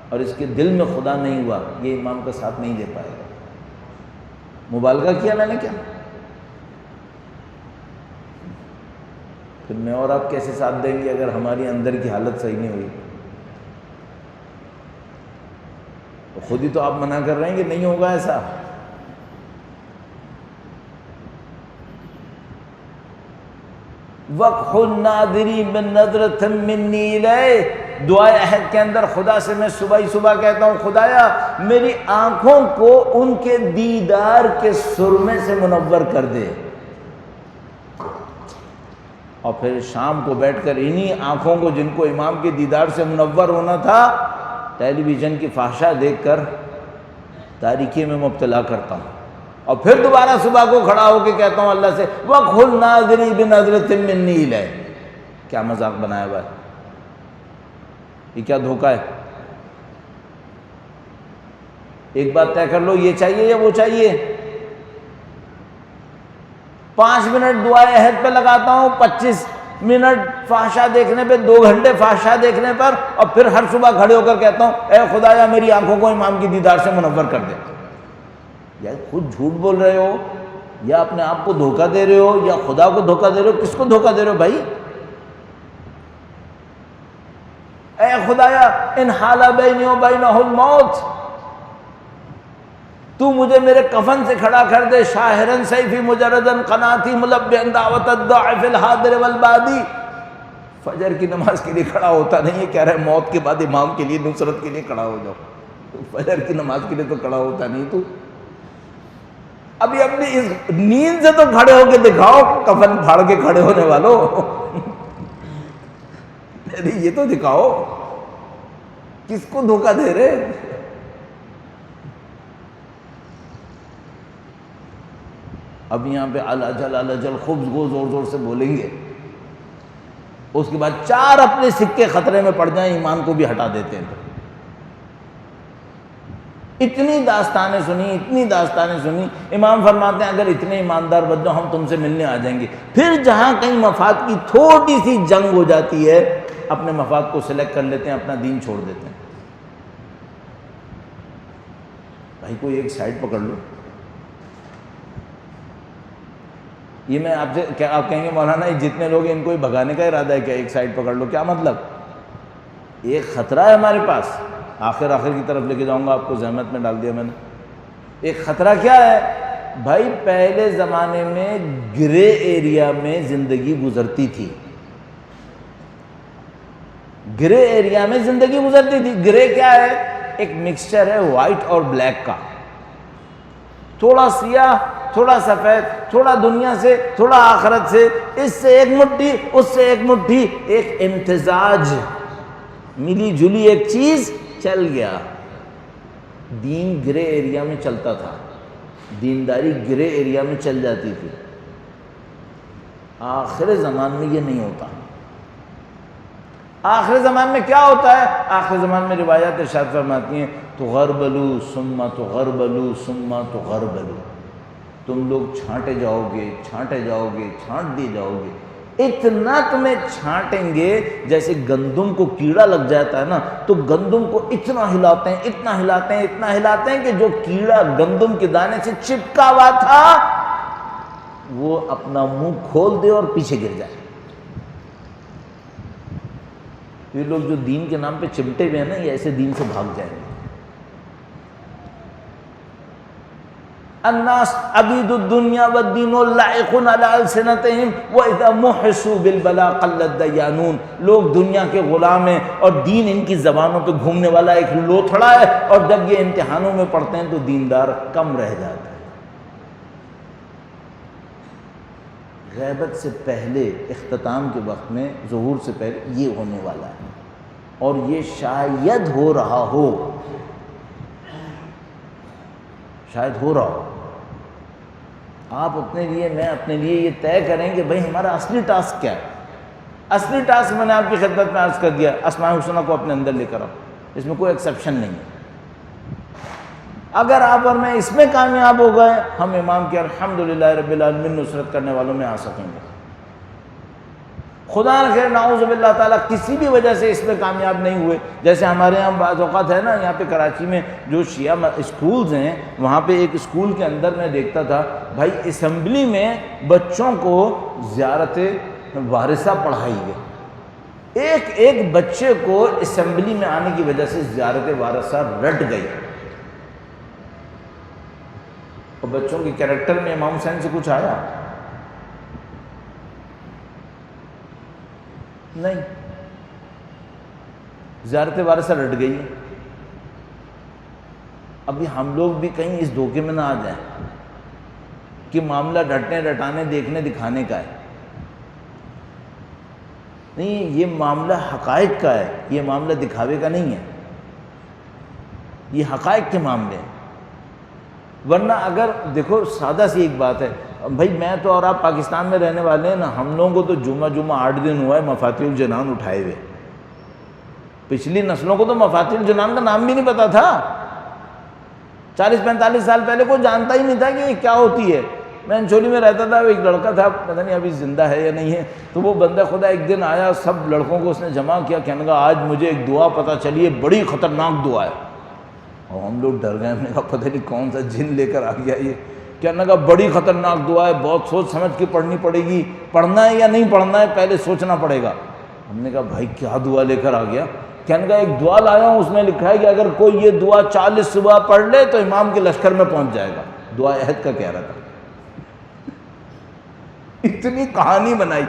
اور اس کے دل میں خدا نہیں ہوا، یہ امام کا ساتھ نہیں دے پائے گا۔ مبالغہ کیا میں نے کیا؟ پھر میں اور آپ کیسے ساتھ دیں گے اگر ہماری اندر کی حالت صحیح نہیں ہوئی؟ تو خود ہی تو آپ منع کر رہے ہیں کہ نہیں ہوگا ایسا۔ وَقْحُ النَّاظِرِ بِالنَّظْرَةٍ مِّنِّي إِلَيْهِ، دعائے عہد کے اندر خدا سے میں صبح ہی صبح کہتا ہوں خدایا میری آنکھوں کو ان کے دیدار کے سرمے سے منور کر دے، اور پھر شام کو بیٹھ کر انہی آنکھوں کو جن کو امام کے دیدار سے منور ہونا تھا ٹیلی ویژن کی فحشا دیکھ کر تاریکی میں مبتلا کرتا ہوں، اور پھر دوبارہ صبح کو کھڑا ہو کے کہتا ہوں اللہ سے وَقْحُ النَّاظِرِ بِنَظْرَةٍ مِّنِّي إِلَيْهِ۔ کیا مذاق بنایا ہوا ہے؟ یہ کیا دھوکہ ہے؟ ایک بات طے کر لو، یہ چاہیے یا وہ چاہیے؟ 5 منٹ دعائے عہد پہ لگاتا ہوں، 25 منٹ فحشا دیکھنے پہ، 2 گھنٹے فحشا دیکھنے پر، اور پھر ہر صبح کھڑے ہو کر کہتا ہوں اے خدایا میری آنکھوں کو امام کی دیدار سے منور کر دے۔ یا خود جھوٹ بول رہے ہو، یا اپنے آپ کو دھوکہ دے رہے ہو، یا خدا کو دھوکہ دے رہے ہو؟ کس کو دھوکہ دے رہے ہو بھائی؟ اے خدایا ان حال بینی و بینہ الموت، تو مجھے میرے کفن سے کھڑا کر دے، شاہرن سیفی مجردن قناتی ملبیان دعوت الداعی فی الحاضر والبادی، فجر کی نماز کے لیے کھڑا ہوتا نہیں ہے، کہہ رہا ہے موت کے بعد امام کے لیے نصرت کے لیے کھڑا ہو جاؤ. فجر کی نماز کے لیے تو کھڑا ہوتا نہیں تو. ابھی اپنی اس نیند سے تو کھڑے ہو کے دکھاؤ، کفن پھاڑ کے کھڑے ہونے والوں. یہ تو دکھاؤ کس کو دھوکہ دے رہے. اب یہاں پہ الجل خوب زور زور سے بولیں گے، اس کے بعد 4 اپنے سکے خطرے میں پڑ جائیں، ایمان کو بھی ہٹا دیتے ہیں. اتنی داستانیں سنی. امام فرماتے ہیں اگر اتنے ایماندار بن جاؤ ہم تم سے ملنے آ جائیں گے. پھر جہاں کہیں مفاد کی تھوڑی سی جنگ ہو جاتی ہے، اپنے مفاد کو سلیکٹ کر لیتے ہیں، اپنا دین چھوڑ دیتے ہیں. بھائی کوئی ایک سائڈ پکڑ لو. یہ میں آپ سے کیا آپ کہیں گے مولانا جتنے لوگ ان کو ہی بھگانے کا ارادہ ہے کیا؟ ایک سائڈ پکڑ لو، کیا مطلب؟ ایک خطرہ ہے ہمارے پاس. آخر کی طرف لے کے جاؤں گا آپ کو، زحمت میں ڈال دیا میں نے. ایک خطرہ کیا ہے بھائی؟ پہلے زمانے میں گرے ایریا میں زندگی گزرتی تھی. گرے کیا ہے؟ ایک مکسچر ہے وائٹ اور بلیک کا، تھوڑا سیاہ تھوڑا سفید، تھوڑا دنیا سے تھوڑا آخرت سے، اس سے ایک مٹھی اس سے ایک مٹھی، ایک امتزاج، ملی جلی ایک چیز چل گیا. دین گرے ایریا میں چلتا تھا، دینداری گرے ایریا میں چل جاتی تھی. آخر زمان میں یہ نہیں ہوتا. آخر زمان میں کیا ہوتا ہے؟ آخر زمان میں روایات ارشاد فرماتی ہیں تغربلوا ثم تغربلوا ثم تغربلوا. تم لوگ چھانٹے جاؤ گے، چھانٹ دیے جاؤ گے. اتنا تمہیں چھانٹیں گے جیسے گندم کو کیڑا لگ جاتا ہے نا، تو گندم کو اتنا ہلاتے ہیں کہ جو کیڑا گندم کے دانے سے چپکا ہوا تھا وہ اپنا منہ کھول دے اور پیچھے گر جائے. یہ لوگ جو دین کے نام پہ چمٹے ہوئے ہیں نا، یہ ایسے دین سے بھاگ جائیں گے. الناس عبید الدنیا والدین لائق علی السنتہم واذا محسوا بالبلاء قل الدیانون. لوگ دنیا کے غلام ہیں اور دین ان کی زبانوں پہ گھومنے والا ایک لوتھڑا ہے، اور جب یہ امتحانوں میں پڑھتے ہیں تو دیندار کم رہ جاتا ہے. غیبت سے پہلے، اختتام کے وقت میں، ظہور سے پہلے یہ ہونے والا ہے، اور یہ شاید ہو رہا ہو. آپ اپنے لیے، میں اپنے لیے یہ طے کریں کہ بھئی ہمارا اصلی ٹاسک کیا ہے. اصلی ٹاسک میں نے آپ کی خدمت میں عرض کر دیا، اسماء الحسنہ کو اپنے اندر لے کر آؤ. اس میں کوئی ایکسیپشن نہیں ہے. اگر آپ اور میں اس میں کامیاب ہو گئے، ہم امام کے الحمدللہ رب العالمین نصرت کرنے والوں میں آ سکیں گے. خدا نہ خیر نعوذ باللہ تعالیٰ کسی بھی وجہ سے اس میں کامیاب نہیں ہوئے، جیسے ہمارے یہاں بعض اوقات ہے نا، یہاں پہ کراچی میں جو شیعہ اسکولز ہیں، وہاں پہ ایک اسکول کے اندر میں دیکھتا تھا بھائی اسمبلی میں بچوں کو زیارت وارثہ پڑھائی گئی. ایک بچے کو اسمبلی میں آنے کی وجہ سے زیارت وارثہ رٹ گئی. اور بچوں کے کیریکٹر میں امام حسین سے کچھ آیا نہیں، زیارت وارثہ رٹ گئی. ابھی ہم لوگ بھی کہیں اس دھوکے میں نہ آ جائیں کہ معاملہ ڈٹنے ڈٹانے دیکھنے دکھانے کا ہے. نہیں، یہ معاملہ حقائق کا ہے، یہ معاملہ دکھاوے کا نہیں ہے، یہ حقائق کے معاملے ہیں. ورنہ اگر دیکھو سادہ سی ایک بات ہے بھائی، میں تو اور آپ پاکستان میں رہنے والے ہیں نا، ہم لوگوں کو تو جمعہ 8 دن ہوا ہے مفاتیح الجنان اٹھائے ہوئے. پچھلی نسلوں کو تو مفاتیح الجنان کا نام بھی نہیں پتا تھا. 40-45 سال پہلے کوئی جانتا ہی نہیں تھا کہ یہ کیا ہوتی ہے. میں انچولی میں رہتا تھا، ایک لڑکا تھا، پتہ نہیں ابھی زندہ ہے یا نہیں ہے، تو وہ بندہ خدا ایک دن آیا، سب لڑکوں کو اس نے جمع کیا، کہنے لگا آج مجھے ایک دعا پتہ چلی ہے، بڑی خطرناک دعا ہے. اور ہم لوگ ڈر گئے، ہم نے کہا پتہ نہیں کون سا جن لے کر آ گیا یہ. کہنے لگا بڑی خطرناک دعا ہے، بہت سوچ سمجھ کے پڑھنی پڑے گی، پڑھنا ہے یا نہیں پڑھنا ہے پہلے سوچنا پڑے گا. ہم نے کہا بھائی کیا دعا لے کر آ گیا؟ کہنے لگا ایک دعا لایا ہوں، اس میں لکھا ہے کہ اگر کوئی یہ دعا 40 صبح پڑھ لے تو امام کے لشکر میں پہنچ جائے گا. دعا عہد کا کہہ رہا تھا. اتنی کہانی بنائی.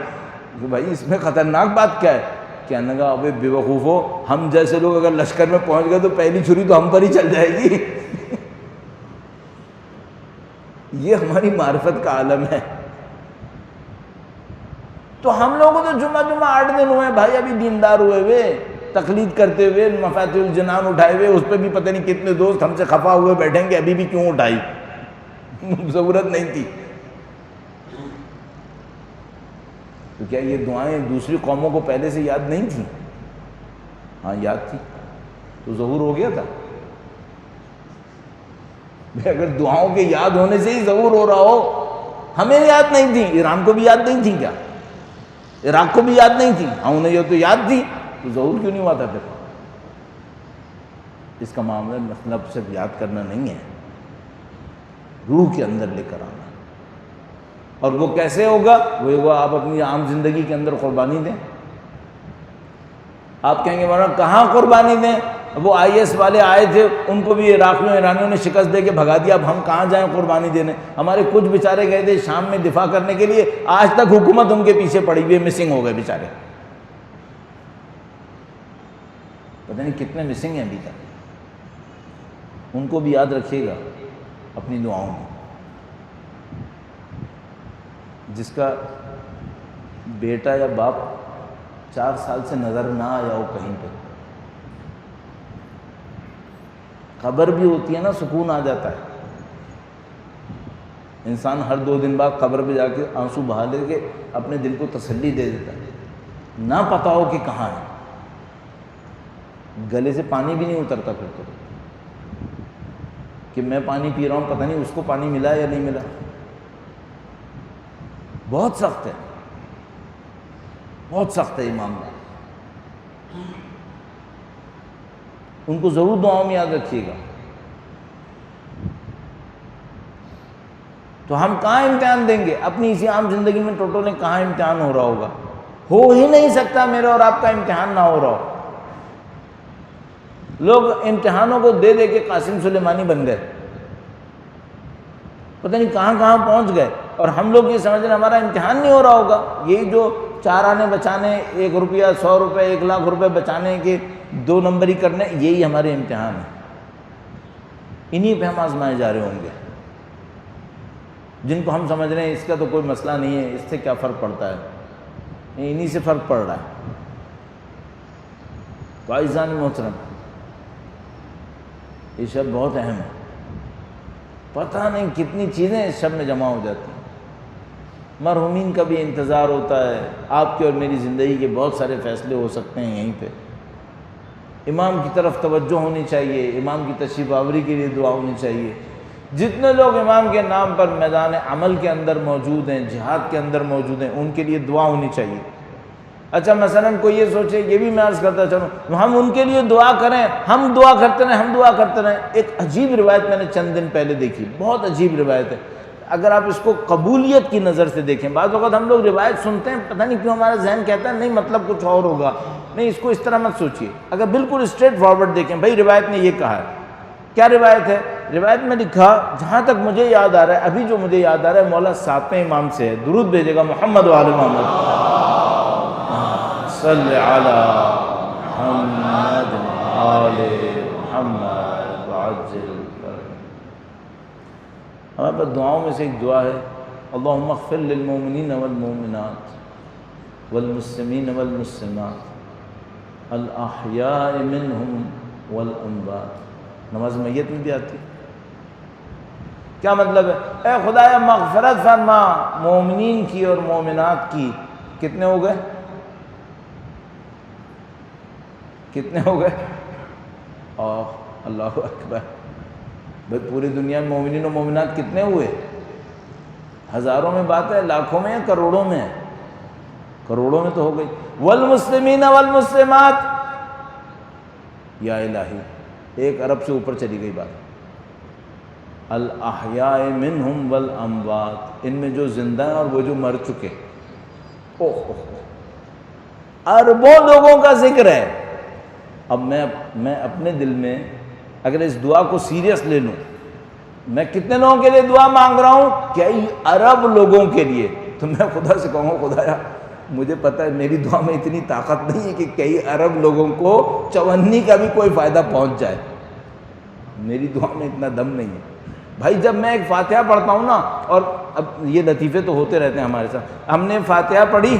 کہ بھائی اس میں خطرناک بات کیا ہے؟ کہنے لگا ابے بے وقوفو، ہم جیسے لوگ اگر لشکر میں پہنچ گئے تو پہلی چھری تو ہم پر ہی چل جائے گی۔ یہ ہماری معرفت کا عالم ہے۔ تو ہم لوگوں تو جمعہ 8 دن ہوئے بھائی، ابھی دیندار ہوئے ہوئے، تقلید کرتے ہوئے، مفاتیح الجنان اٹھائے ہوئے، اس پہ بھی پتہ نہیں کتنے دوست ہم سے خفا ہوئے بیٹھیں گے ابھی بھی کیوں اٹھائی، ضرورت نہیں تھی۔ تو کیا یہ دعائیں دوسری قوموں کو پہلے سے یاد نہیں تھیں؟ ہاں یاد تھی، تو ظہور ہو گیا تھا۔ اگر دعاؤں کے یاد ہونے سے ہی ظہور ہو رہا ہو، ہمیں یاد نہیں تھی، ایران کو بھی یاد نہیں تھی کیا؟ عراق کو بھی یاد نہیں تھی؟ ہاں انہیں یہ تو یاد تھی، تو ظہور کیوں نہیں ہوا تھا پھر؟ اس کا معاملہ مطلب صرف یاد کرنا نہیں ہے، روح کے اندر لے کر آنا۔ اور وہ کیسے ہوگا؟ وہ آپ اپنی عام زندگی کے اندر قربانی دیں۔ آپ کہیں گے مولانا کہاں قربانی دیں؟ وہ IS والے آئے تھے، ان کو بھی عراقیوں ایرانیوں نے شکست دے کے بھگا دیا، اب ہم کہاں جائیں قربانی دینے؟ ہمارے کچھ بیچارے گئے تھے شام میں دفاع کرنے کے لیے، آج تک حکومت ان کے پیچھے پڑی ہوئی ہے، مسنگ ہو گئے بیچارے، پتہ نہیں کتنے مسنگ ہیں ابھی تک۔ ان کو بھی یاد رکھیے گا اپنی دعاؤں میں۔ جس کا بیٹا یا باپ 4 سال سے نظر نہ آیا ہو کہیں پہ، قبر بھی ہوتی ہے نا، سکون آ جاتا ہے۔ انسان ہر 2 دن بعد قبر پہ جا کے آنسو بہا لے کے اپنے دل کو تسلی دے دیتا ہے، نہ پتا ہو کہ کہاں ہے، گلے سے پانی بھی نہیں اترتا پھر تو، کہ میں پانی پی رہا ہوں پتہ نہیں اس کو پانی ملا یا نہیں ملا۔ بہت سخت ہے، بہت سخت ہے یہ معاملہ۔ ان کو ضرور دعاؤں میں یاد رکھیے گا۔ تو ہم کہاں امتحان دیں گے؟ اپنی اسی عام زندگی میں ٹوٹو نے کہاں امتحان ہو رہا ہوگا؟ ہو ہی نہیں سکتا میرے اور آپ کا امتحان نہ ہو رہا ہو۔ لوگ امتحانوں کو دے دے کے قاسم سلیمانی بن گئے، پتہ نہیں کہاں کہاں پہنچ گئے، اور ہم لوگ یہ سمجھ رہے ہیں ہمارا امتحان نہیں ہو رہا ہوگا۔ یہی جو 4 آنے بچانے، 1 روپیہ، 100 روپے، 1 لاکھ روپے بچانے کے 2 نمبری کرنے، یہی ہمارے امتحان ہیں، انہی پہ ہم آزمائے جا رہے ہوں گے، جن کو ہم سمجھ رہے ہیں اس کا تو کوئی مسئلہ نہیں ہے، اس سے کیا فرق پڑتا ہے، انہی سے فرق پڑ رہا ہے۔ تو عزیزان محترم، یہ شب بہت اہم ہے، پتہ نہیں کتنی چیزیں اس شب میں جمع ہو جاتی ہیں۔ مرحومین کا بھی انتظار ہوتا ہے، آپ کے اور میری زندگی کے بہت سارے فیصلے ہو سکتے ہیں یہیں پہ۔ امام کی طرف توجہ ہونی چاہیے، امام کی تشریف آوری کے لیے دعا ہونی چاہیے۔ جتنے لوگ امام کے نام پر میدان عمل کے اندر موجود ہیں، جہاد کے اندر موجود ہیں، ان کے لیے دعا ہونی چاہیے۔ اچھا مثلاً کوئی یہ سوچے، یہ بھی میں عرض کرتا چلوں، ہم ان کے لیے دعا کریں، ہم دعا کرتے رہیں، ہم دعا کرتے رہیں۔ ایک عجیب روایت میں نے چند دن پہلے دیکھی، بہت عجیب روایت ہے، اگر آپ اس کو قبولیت کی نظر سے دیکھیں۔ بعض وقت ہم لوگ روایت سنتے ہیں، پتہ نہیں کیوں ہمارا ذہن کہتا ہے نہیں مطلب کچھ اور ہوگا، نہیں اس کو اس طرح مت سوچیے۔ اگر بالکل اسٹریٹ فارورڈ دیکھیں، بھائی روایت نے یہ کہا ہے، کیا روایت ہے؟ روایت میں لکھا، جہاں تک مجھے یاد آ رہا ہے، ابھی جو مجھے یاد آ رہا ہے، مولا 7ویں امام سے ہے، درود بھیجے گا محمد وآل محمد صلی علی محمد آل محمد وعجل۔ ہمارے پاس دعاؤں میں سے ایک دعا ہے، اللہم اغفر للمؤمنین والمؤمنات والمسلمین والمسلمات الاحیاء منہم والاموات۔ نماز میت میں بھی آتی ہے۔ کیا مطلب ہے؟ اے خدایا مغفرت فرما مومنین کی اور مومنات کی۔ کتنے ہو گئے؟ کتنے ہو گئے؟ اللہ اکبر، بھائی پوری دنیا میں مومنین و مومنات کتنے ہوئے؟ ہزاروں میں بات ہے، لاکھوں میں یا کروڑوں میں ہے؟ کروڑوں میں تو ہو گئی۔ والمسلمین والمسلمات، یا الہی 1 ارب سے اوپر چلی گئی بات۔ الاحیاء منہم والاموات، ان میں جو زندہ ہیں اور وہ جو مر چکے، اربوں لوگوں کا ذکر ہے۔ اب میں اپنے دل میں اگر اس دعا کو سیریس لے لوں، میں کتنے لوگوں کے لیے دعا مانگ رہا ہوں؟ کئی ارب لوگوں کے لیے۔ تو میں خدا سے کہوں گا خدایا مجھے پتہ ہے میری دعا میں اتنی طاقت نہیں ہے کہ کئی ارب لوگوں کو چونی کا بھی کوئی فائدہ پہنچ جائے، میری دعا میں اتنا دم نہیں ہے بھائی۔ جب میں ایک فاتحہ پڑھتا ہوں نا، اور اب یہ لطیفے تو ہوتے رہتے ہیں ہمارے ساتھ، ہم نے فاتحہ پڑھی،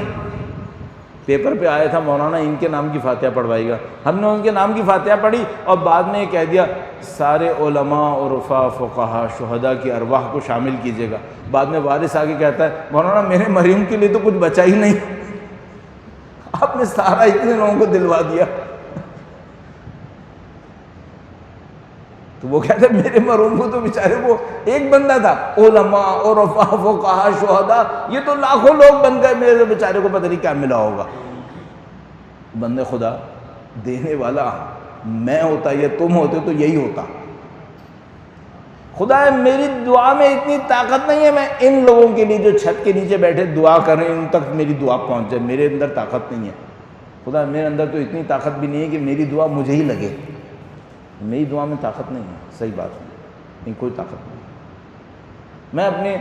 پیپر پہ آیا تھا مولانا ان کے نام کی فاتحہ پڑھوائے گا، ہم نے ان کے نام کی فاتحہ پڑھی اور بعد میں یہ کہہ دیا سارے علماء اور فقہاء شہداء کی ارواح کو شامل کیجیے گا۔ بعد میں وارث آگے کہتا ہے مولانا میرے مرحوم کے لیے تو کچھ بچا ہی نہیں، آپ نے سارا اتنے لوگوں کو دلوا دیا۔ تو وہ کہتے ہیں میرے مرحوم کو تو بیچارے وہ ایک بندہ تھا، علماء اور فقہاء شہداء یہ تو لاکھوں لوگ بن گئے، میرے بیچارے کو پتہ نہیں کیا ملا ہوگا۔ بندے خدا دینے والا میں ہوتا یا تم ہوتے تو یہی ہوتا۔ خدا میری دعا میں اتنی طاقت نہیں ہے میں ان لوگوں کے لیے جو چھت کے نیچے بیٹھے دعا کر رہے ہیں ان تک میری دعا پہنچ جائے، میرے اندر طاقت نہیں ہے۔ خدا میرے اندر تو اتنی طاقت بھی نہیں ہے کہ میری دعا مجھے ہی لگے، میری دعا میں طاقت نہیں ہے، صحیح بات نہیں، کوئی طاقت نہیں۔ میں اپنے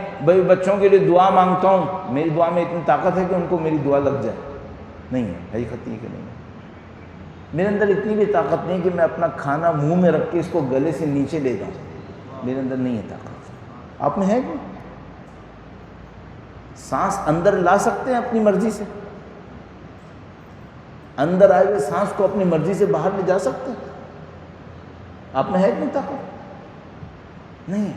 بچوں کے لیے دعا مانگتا ہوں، میری دعا میں اتنی طاقت ہے کہ ان کو میری دعا لگ جائے، نہیں ہے، حقیقت یہ کہ نہیں ہے۔ میرے اندر اتنی بھی طاقت نہیں کہ میں اپنا کھانا منہ میں رکھ کے اس کو گلے سے نیچے لے جاؤں، میرے اندر نہیں ہے طاقت۔ آپ میں ہے کہ سانس اندر لا سکتے ہیں اپنی مرضی سے؟ اندر آئے ہوئے سانس کو اپنی مرضی سے باہر لے جا سکتے ہیں؟ آپ میں ہے کہ نہیں طاقت؟ نہیں ہے۔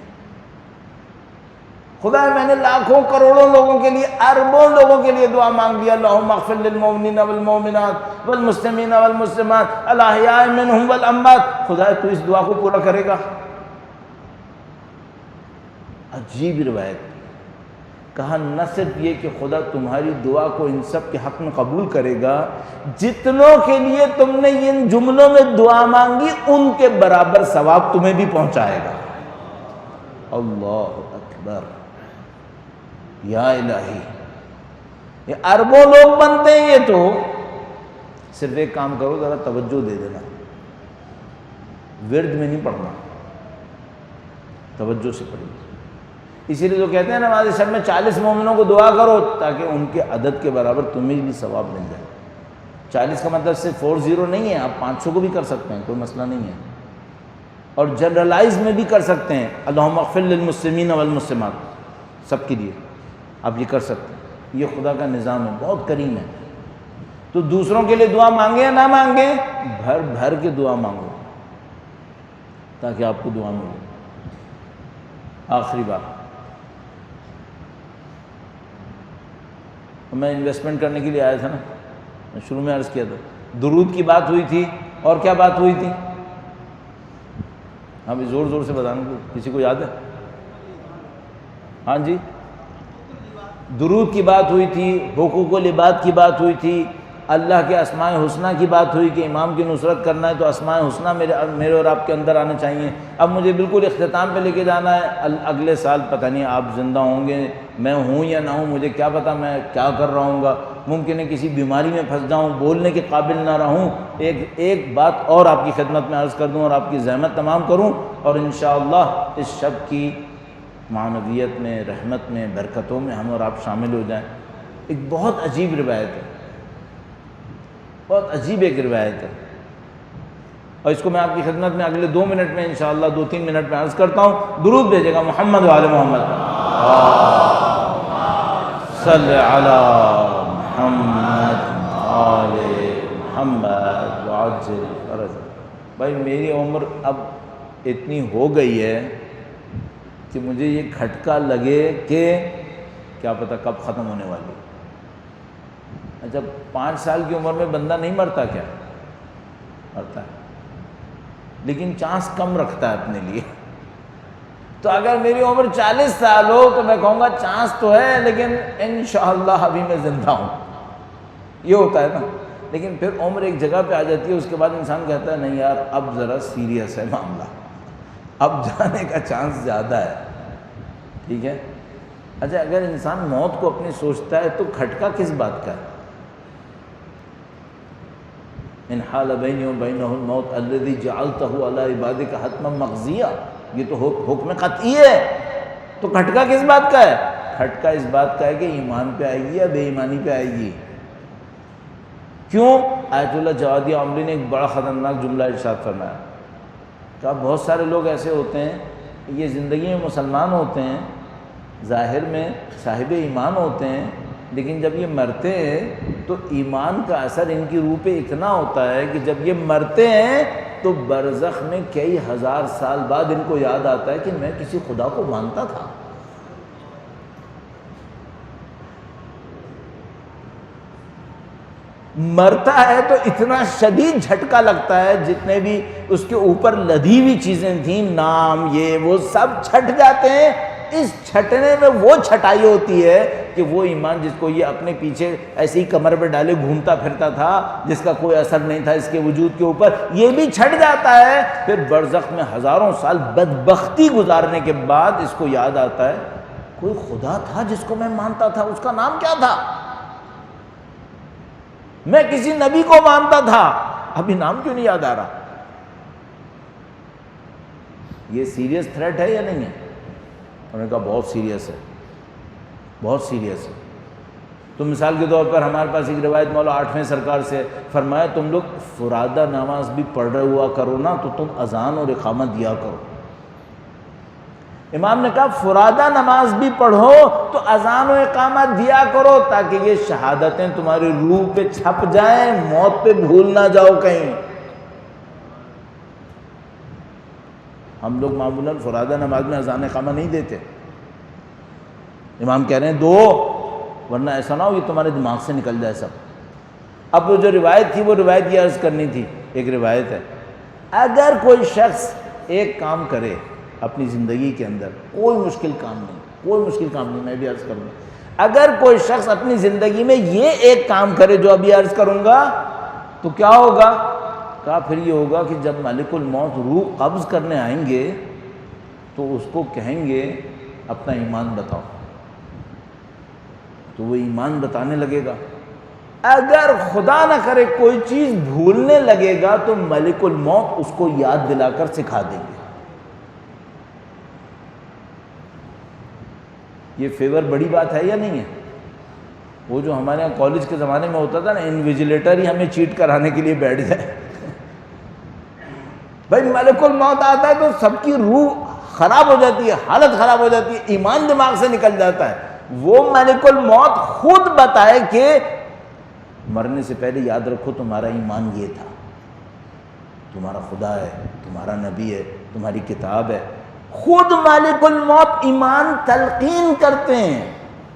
خدا میں نے لاکھوں کروڑوں لوگوں کے لیے اربوں لوگوں کے لیے دعا مانگ لیا، اللہم اغفر للمؤمنین والمؤمنات والمسلمین والمسلمات الاحیاء منہم والاموات۔ خدا تو اس دعا کو پورا کرے گا؟ عجیب روایت، کہا نہ صرف یہ کہ خدا تمہاری دعا کو ان سب کے حق میں قبول کرے گا، جتنوں کے لیے تم نے ان جملوں میں دعا مانگی ان کے برابر ثواب تمہیں بھی پہنچائے گا۔ اللہ اکبر، یا الہی، یہ اربوں لوگ بنتے ہیں۔ یہ تو صرف ایک کام کرو، ذرا توجہ دے دینا، ورد میں نہیں پڑھنا، توجہ سے پڑھنا۔ اسی لیے تو کہتے ہیں نماز شب میں 40 مومنوں کو دعا کرو تاکہ ان کے عدد کے برابر تمہیں بھی ثواب مل جائے۔ 40 کا مطلب صرف 40 نہیں ہے، آپ 500 کو بھی کر سکتے ہیں، کوئی مسئلہ نہیں ہے، اور جنرلائز میں بھی کر سکتے ہیں، اللہم اغفر للمسلمین والمسلمات، سب کے لیے آپ یہ کر سکتے ہیں۔ یہ خدا کا نظام ہے، بہت کریم ہے۔ تو دوسروں کے لیے دعا مانگیں یا نہ مانگیں، بھر بھر کے دعا مانگو تاکہ آپ کو دعا ملے۔ آخری بات، میں انویسٹمنٹ کرنے کے لیے آیا تھا نا، میں شروع میں عرض کیا تھا، درود کی بات ہوئی تھی، اور کیا بات ہوئی تھی؟ ہم زور زور سے بتانا، کسی کو یاد ہے؟ ہاں جی، درود کی بات ہوئی تھی، حقوق العباد کی بات ہوئی تھی، اللہ کے اسماء حسنہ کی بات ہوئی کہ امام کی نصرت کرنا ہے تو اسماء حسنہ میرے اور آپ کے اندر آنے چاہیے۔ اب مجھے بالکل اختتام پہ لے کے جانا ہے، اگلے سال پتہ نہیں آپ زندہ ہوں گے، میں ہوں یا نہ ہوں، مجھے کیا پتہ میں کیا کر رہا ہوں گا، ممکن ہے کسی بیماری میں پھنس جاؤں، بولنے کے قابل نہ رہوں۔ ایک بات اور آپ کی خدمت میں عرض کر دوں اور آپ کی زحمت تمام کروں، اور انشاءاللہ اس شب کی معنویت میں، رحمت میں، برکتوں میں ہم اور آپ شامل ہو جائیں۔ ایک بہت عجیب روایت ہے، بہت عجیب ایک روایت ہے، اور اس کو میں آپ کی خدمت میں اگلے 2 منٹ میں انشاءاللہ 2-3 منٹ میں عرض کرتا ہوں۔ درود بھیجے گا محمد و آل محمد، صلی علی محمد آل محمد وعجل فرج۔ بھائی میری عمر اب اتنی ہو گئی ہے کہ مجھے یہ کھٹکا لگے کہ کیا پتہ کب ختم ہونے والی۔ اچھا 5 سال کی عمر میں بندہ نہیں مرتا کیا؟ مرتا ہے، لیکن چانس کم رکھتا ہے اپنے لیے۔ تو اگر میری عمر 40 سال ہو تو میں کہوں گا چانس تو ہے لیکن انشاءاللہ ابھی میں زندہ ہوں، یہ ہوتا ہے نا۔ لیکن پھر عمر ایک جگہ پہ آ جاتی ہے، اس کے بعد انسان کہتا ہے نہیں یار اب ذرا سیریس ہے معاملہ، اب جانے کا چانس زیادہ ہے، ٹھیک ہے۔ اچھا اگر انسان موت کو اپنی سوچتا ہے تو کھٹکا کس بات کا ہے؟ ان حال بینی و بینہ الموت الذی جعلتہ علی عبادک حتما مقضیہ، یہ تو حکم قطعی ہے، تو کھٹکا کس بات کا ہے؟ کھٹکا اس بات کا ہے کہ ایمان پہ آئے گی یا بے ایمانی پہ آئے گی۔ کیوں؟ آیت اللہ جوادی عمری نے ایک بڑا خطرناک جملہ ارشاد فرمایا کہ بہت سارے لوگ ایسے ہوتے ہیں، یہ زندگی میں مسلمان ہوتے ہیں، ظاہر میں صاحب ایمان ہوتے ہیں، لیکن جب یہ مرتے ہیں تو ایمان کا اثر ان کی روح پہ اتنا ہوتا ہے کہ جب یہ مرتے ہیں تو برزخ میں کئی ہزار سال بعد ان کو یاد آتا ہے کہ میں کسی خدا کو مانتا تھا۔ مرتا ہے تو اتنا شدید جھٹکا لگتا ہے، جتنے بھی اس کے اوپر لدھی ہوئی چیزیں تھیں، نام یہ وہ سب چھٹ جاتے ہیں۔ اس چھٹنے میں وہ چھٹائی ہوتی ہے کہ وہ ایمان جس کو یہ اپنے پیچھے ایسی کمر پہ ڈالے گھومتا پھرتا تھا، جس کا کوئی اثر نہیں تھا اس کے وجود کے اوپر، یہ بھی چھٹ جاتا ہے۔ پھر برزخ میں ہزاروں سال بدبختی گزارنے کے بعد اس کو یاد آتا ہے کوئی خدا تھا جس کو میں مانتا تھا، اس کا نام کیا تھا؟ میں کسی نبی کو مانتا تھا، ابھی نام کیوں نہیں یاد آ رہا؟ یہ سیریس تھریٹ ہے یا نہیں ہے؟ انہوں نے کہا بہت سیریس ہے، بہت سیریس ہے۔ تو مثال کے طور پر ہمارے پاس ایک روایت مولا 8ویں سرکار سے فرمایا تم لوگ فرادہ نماز بھی پڑھ رہے ہوا کرو نا تو تم اذان اور اقامت دیا کرو۔ امام نے کہا فرادہ نماز بھی پڑھو تو اذان و اقامت دیا کرو تاکہ یہ شہادتیں تمہاری روح پہ چھپ جائیں، موت پہ بھول نہ جاؤ کہیں۔ ہم لوگ معمولاً فرادہ نماز میں اذان اقامت نہیں دیتے، امام کہہ رہے ہیں دو، ورنہ ایسا نہ ہو یہ تمہارے دماغ سے نکل جائے سب۔ اب وہ جو روایت تھی وہ روایت یہ عرض کرنی تھی، ایک روایت ہے اگر کوئی شخص ایک کام کرے اپنی زندگی کے اندر، کوئی مشکل کام نہیں، کوئی مشکل کام نہیں، میں بھی عرض کروں گا، اگر کوئی شخص اپنی زندگی میں یہ ایک کام کرے جو ابھی عرض کروں گا تو کیا ہوگا؟ کہا پھر یہ ہوگا کہ جب ملک الموت روح قبض کرنے آئیں گے تو اس کو کہیں گے اپنا ایمان بتاؤ، تو وہ ایمان بتانے لگے گا۔ اگر خدا نہ کرے کوئی چیز بھولنے لگے گا تو ملک الموت اس کو یاد دلا کر سکھا دیں گے۔ یہ فیور بڑی بات ہے یا نہیں ہے؟ وہ جو ہمارے یہاں کالج کے زمانے میں ہوتا تھا نا، انویجیلیٹر ہی ہمیں چیٹ کرانے کے لیے بیٹھ جائے، بھائی ملک الموت آتا ہے تو سب کی روح خراب ہو جاتی ہے، حالت خراب ہو جاتی ہے، ایمان دماغ سے نکل جاتا ہے۔ وہ ملک الموت خود بتائے کہ مرنے سے پہلے یاد رکھو تمہارا ایمان یہ تھا، تمہارا خدا ہے، تمہارا نبی ہے، تمہاری کتاب ہے۔ خود مالک الموت ایمان تلقین کرتے ہیں۔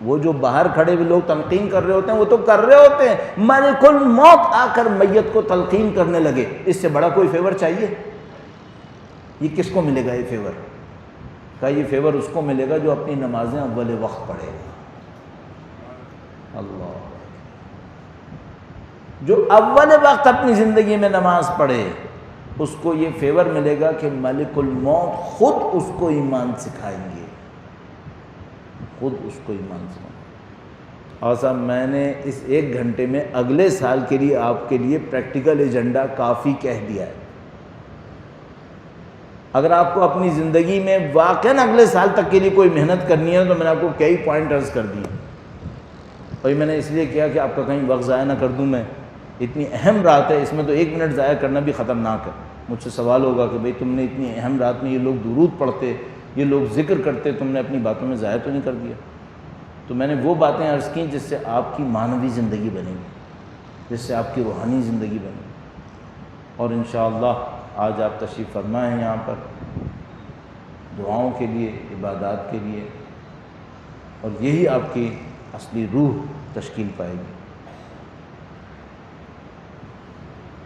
وہ جو باہر کھڑے ہوئے لوگ تلقین کر رہے ہوتے ہیں وہ تو کر رہے ہوتے ہیں، مالک الموت آ کر میت کو تلقین کرنے لگے۔ اس سے بڑا کوئی فیور چاہیے؟ یہ کس کو ملے گا یہ فیور؟ کہا یہ فیور اس کو ملے گا جو اپنی نمازیں اول وقت پڑھے گا۔ اللہ، جو اول وقت اپنی زندگی میں نماز پڑھے اس کو یہ فیور ملے گا کہ ملک الموت خود اس کو ایمان سکھائیں گے، خود اس کو ایمان سکھائیں گے۔ اور صاحب میں نے اس 1 گھنٹے میں اگلے سال کے لیے آپ کے لیے پریکٹیکل ایجنڈا کافی کہہ دیا ہے۔ اگر آپ کو اپنی زندگی میں واقعاً اگلے سال تک کے لیے کوئی محنت کرنی ہے تو میں نے آپ کو کئی پوائنٹ عرض کر دیے، اور یہ میں نے اس لیے کیا کہ آپ کا کہیں وقت ضائع نہ کر دوں۔ میں اتنی اہم رات ہے، اس میں تو 1 منٹ ضائع کرنا بھی خطرناک ہے۔ مجھ سے سوال ہوگا کہ بھئی تم نے اتنی اہم رات میں یہ لوگ درود پڑھتے، یہ لوگ ذکر کرتے، تم نے اپنی باتوں میں ضائع تو نہیں کر دیا؟ تو میں نے وہ باتیں عرض کیں جس سے آپ کی معنوی زندگی بنے گی، جس سے آپ کی روحانی زندگی بنے گی۔ اور انشاءاللہ آج آپ تشریف فرما ہیں یہاں پر دعاؤں کے لیے، عبادات کے لیے، اور یہی آپ کی اصلی روح تشکیل پائے گی۔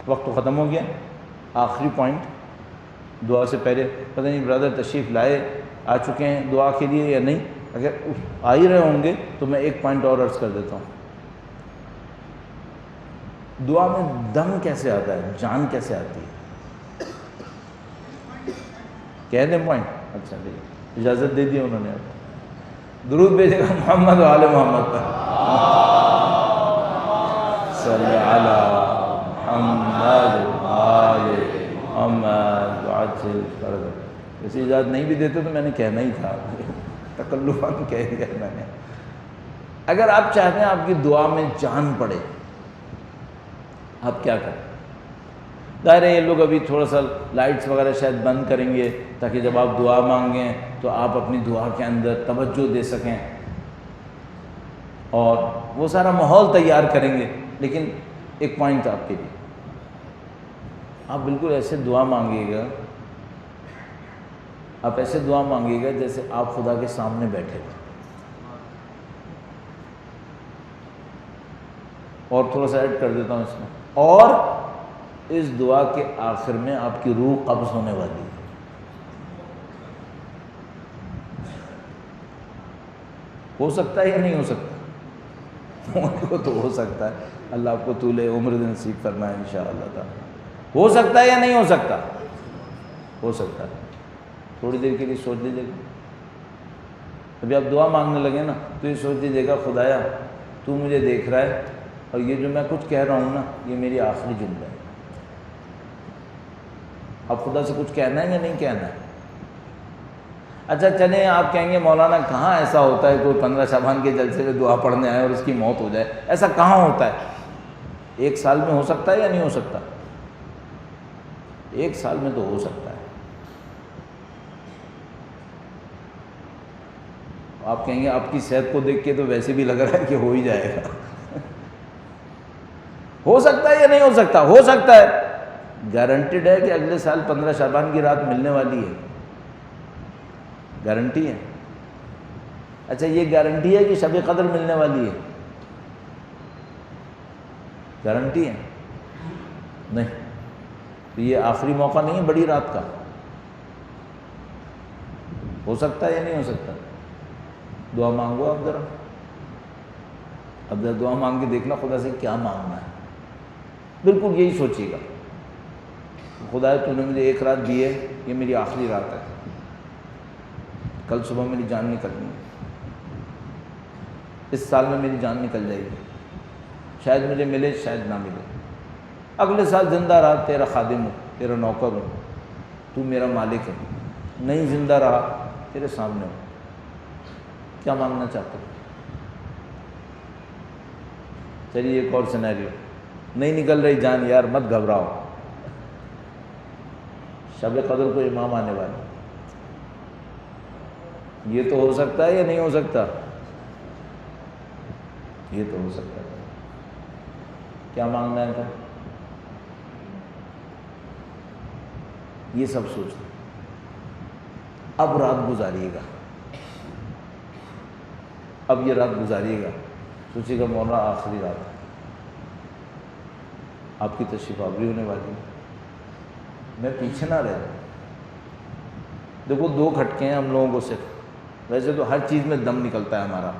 وقت تو ختم ہو گیا، آخری پوائنٹ دعا سے پہلے، پتہ نہیں برادر تشریف لائے آ چکے ہیں دعا کے لیے یا نہیں، اگر آ ہی رہے ہوں گے تو میں ایک پوائنٹ اور عرض کر دیتا ہوں۔ دعا میں دم کیسے آتا ہے، جان کیسے آتی ہے؟ کہہ دیں پوائنٹ؟ اچھا ٹھیک، اجازت دے دی انہوں نے۔ درود بھیجے گا محمد و آل محمد پر، صلی علی محمد و آل محمد وعجل فرجہ۔ ویسے اجازت نہیں بھی دیتے تو میں نے کہنا ہی تھا، تکلفاً کہہ دیا میں نے۔ اگر آپ چاہتے ہیں آپ کی دعا میں جان پڑے، آپ کیا کریں؟ ظاہر ہے یہ لوگ ابھی تھوڑا سا لائٹس وغیرہ شاید بند کریں گے تاکہ جب آپ دعا مانگیں تو آپ اپنی دعا کے اندر توجہ دے سکیں اور وہ سارا ماحول تیار کریں گے. لیکن ایک پوائنٹ آپ کے لیے، آپ بالکل ایسے دعا مانگیے گا، آپ ایسے دعا مانگیے گا جیسے آپ خدا کے سامنے بیٹھے ہوئے. اور تھوڑا سا ایڈ کر دیتا ہوں اس میں، اور اس دعا کے آخر میں آپ کی روح قبض ہونے والی ہے. ہو سکتا ہے یا نہیں ہو سکتا؟ وہ تو ہو سکتا ہے. اللہ آپ کو طول عمر نصیب فرمائے انشاءاللہ تعالی. ہو سکتا ہے یا نہیں ہو سکتا؟ ہو سکتا ہے. تھوڑی دیر کے لیے سوچ لیجیے گا. ابھی آپ دعا مانگنے لگے نا تو یہ سوچ لیجیے گا خدایا تو مجھے دیکھ رہا ہے اور یہ جو میں کچھ کہہ رہا ہوں نا یہ میری آخری جملہ ہے. اب خدا سے کچھ کہنا ہے یا نہیں کہنا ہے؟ اچھا چلیں آپ کہیں گے مولانا کہاں ایسا ہوتا ہے کوئی 15 شعبان کے جلسے میں دعا پڑھنے آئے اور اس کی موت ہو جائے؟ ایسا کہاں ہوتا ہے؟ 1 سال میں ہو سکتا ہے یا نہیں ہو سکتا؟ 1 سال میں تو ہو سکتا ہے. آپ کہیں گے آپ کی صحت کو دیکھ کے تو ویسے بھی لگ رہا ہے کہ ہو ہی جائے گا. ہو سکتا ہے یا نہیں ہو سکتا؟ ہو سکتا ہے. گارنٹیڈ ہے کہ اگلے سال 15 شعبان کی رات ملنے والی ہے؟ گارنٹی ہے. اچھا یہ گارنٹی ہے کہ شب قدر ملنے والی ہے؟ گارنٹی ہے؟ نہیں. تو یہ آخری موقع نہیں ہے بڑی رات کا؟ ہو سکتا ہے یا نہیں ہو سکتا؟ دعا مانگو آپ ذرا. اب ذرا دعا مانگ کے دیکھنا خدا سے کیا مانگنا ہے. بالکل یہی سوچیے گا خدا تو نے مجھے 1 رات دی ہے، یہ میری آخری رات ہے، کل صبح میری جان نکلنی ہے، اس سال میں میری جان نکل جائے گی، شاید مجھے ملے شاید نہ ملے. اگلے سال زندہ رہا تیرا خادم ہوں، تیرا نوکر ہوں، تو میرا مالک ہے. نہیں زندہ رہا تیرے سامنے ہوں. کیا مانگنا چاہتے ہو؟ چلیے ایک اور سینیریو. نہیں نکل رہی جان یار مت گھبراؤ، شب قدر کو امام آنے والا. یہ تو ہو سکتا ہے یا نہیں ہو سکتا؟ یہ تو ہو سکتا ہے. کیا مانگنا ہے پھر؟ یہ سب سوچنا. اب رات گزاریے گا، اب یہ رات گزاریے گا. سوچیے گا مولانا آخری رات ہے، آپ کی تشریف آوری ہونے والی ہے، میں پیچھے نہ رہ جاؤں. دیکھو 2 کھٹکے ہیں ہم لوگوں کو صرف. ویسے تو ہر چیز میں دم نکلتا ہے ہمارا،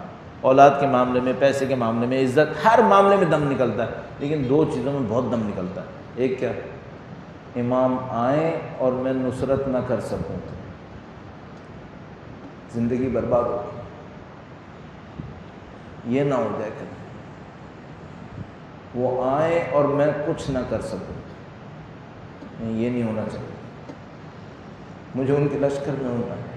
اولاد کے معاملے میں، پیسے کے معاملے میں، عزت، ہر معاملے میں دم نکلتا ہے. لیکن 2 چیزوں میں بہت دم نکلتا ہے. ایک کیا؟ امام آئیں اور میں نصرت نہ کر سکوں، زندگی برباد ہو. یہ نہ ہو جائے کہ وہ آئیں اور میں کچھ نہ کر سکوں. یہ نہیں ہونا چاہیے. مجھے ان کے لشکر میں ہونا ہے.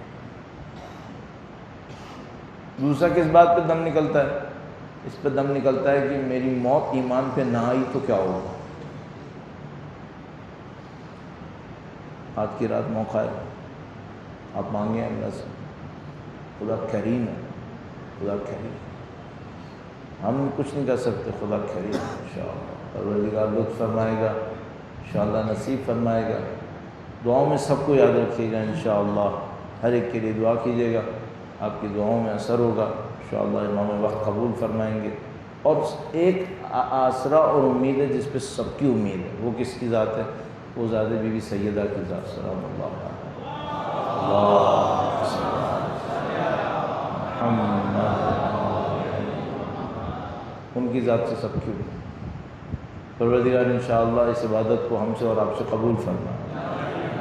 دوسرا کس بات پہ دم نکلتا ہے؟ اس پہ دم نکلتا ہے کہ میری موت ایمان پہ نہ آئی تو کیا ہوگا. آج کی رات موقع ہے، آپ مانگیں اللہ سے. خدا کریم ہے، خدا کریم. ہم کچھ نہیں کر سکتے، خدا کریم ہے انشاءاللہ. پروردگار لطف فرمائے گا انشاءاللہ، نصیب فرمائے گا. دعاؤں میں سب کو یاد رکھیے گا انشاءاللہ. ہر ایک کے لیے دعا کیجیے گا، آپ کی دعاؤں میں اثر ہوگا انشاءاللہ. امام وقت قبول فرمائیں گے. اور ایک آسرا اور امید ہے جس پہ سب کی امید ہے. وہ کس کی ذات ہے؟ وہ ذات بی بی سیدہ کی ذات سلام اللہ ان کی ذات سے سب کی امید. پروردگار انشاءاللہ اس عبادت کو ہم سے اور آپ سے قبول فرما.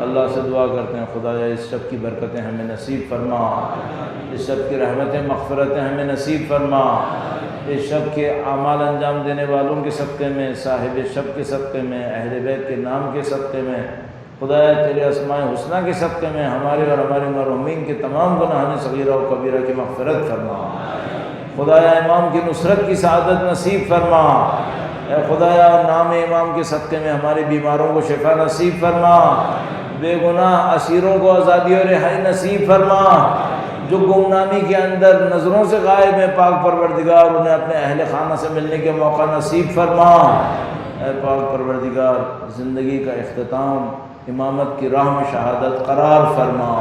اللہ سے دعا کرتے ہیں خدایا اس شب کی برکتیں ہمیں نصیب فرما، اس شب کی رحمتیں مغفرتیں ہمیں نصیب فرما. اس شب کے اعمال انجام دینے والوں کے صدقے میں، صاحب شب کے صدقے میں، اہل بیت کے نام کے صدقے میں، خدایا تیرے اسماء حسنہ کے صدقے میں ہمارے اور ہمارے مرحومین کے تمام گناہان صغیرہ و کبیرہ کی مغفرت فرما. خدایا امام کی نصرت کی سعادت نصیب فرما. اے خدایا نام امام کے صدقے میں ہمارے بیماروں کو شفا نصیب فرما، بے گناہ اسیروں کو آزادی اور رہائی نصیب فرما، جو گمنامی کے اندر نظروں سے غائب ہیں پاک پروردگار انہیں اپنے اہل خانہ سے ملنے کے موقع نصیب فرما۔ اے پاک پروردگار زندگی کا اختتام امامت کی راہ میں شہادت قرار فرما۔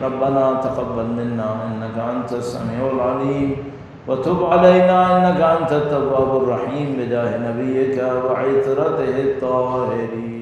ربنا تقبل منا انك انت السميع العليم وتب علينا انك انت التواب الرحيم بجاه نبيك وعترته الطاهرين۔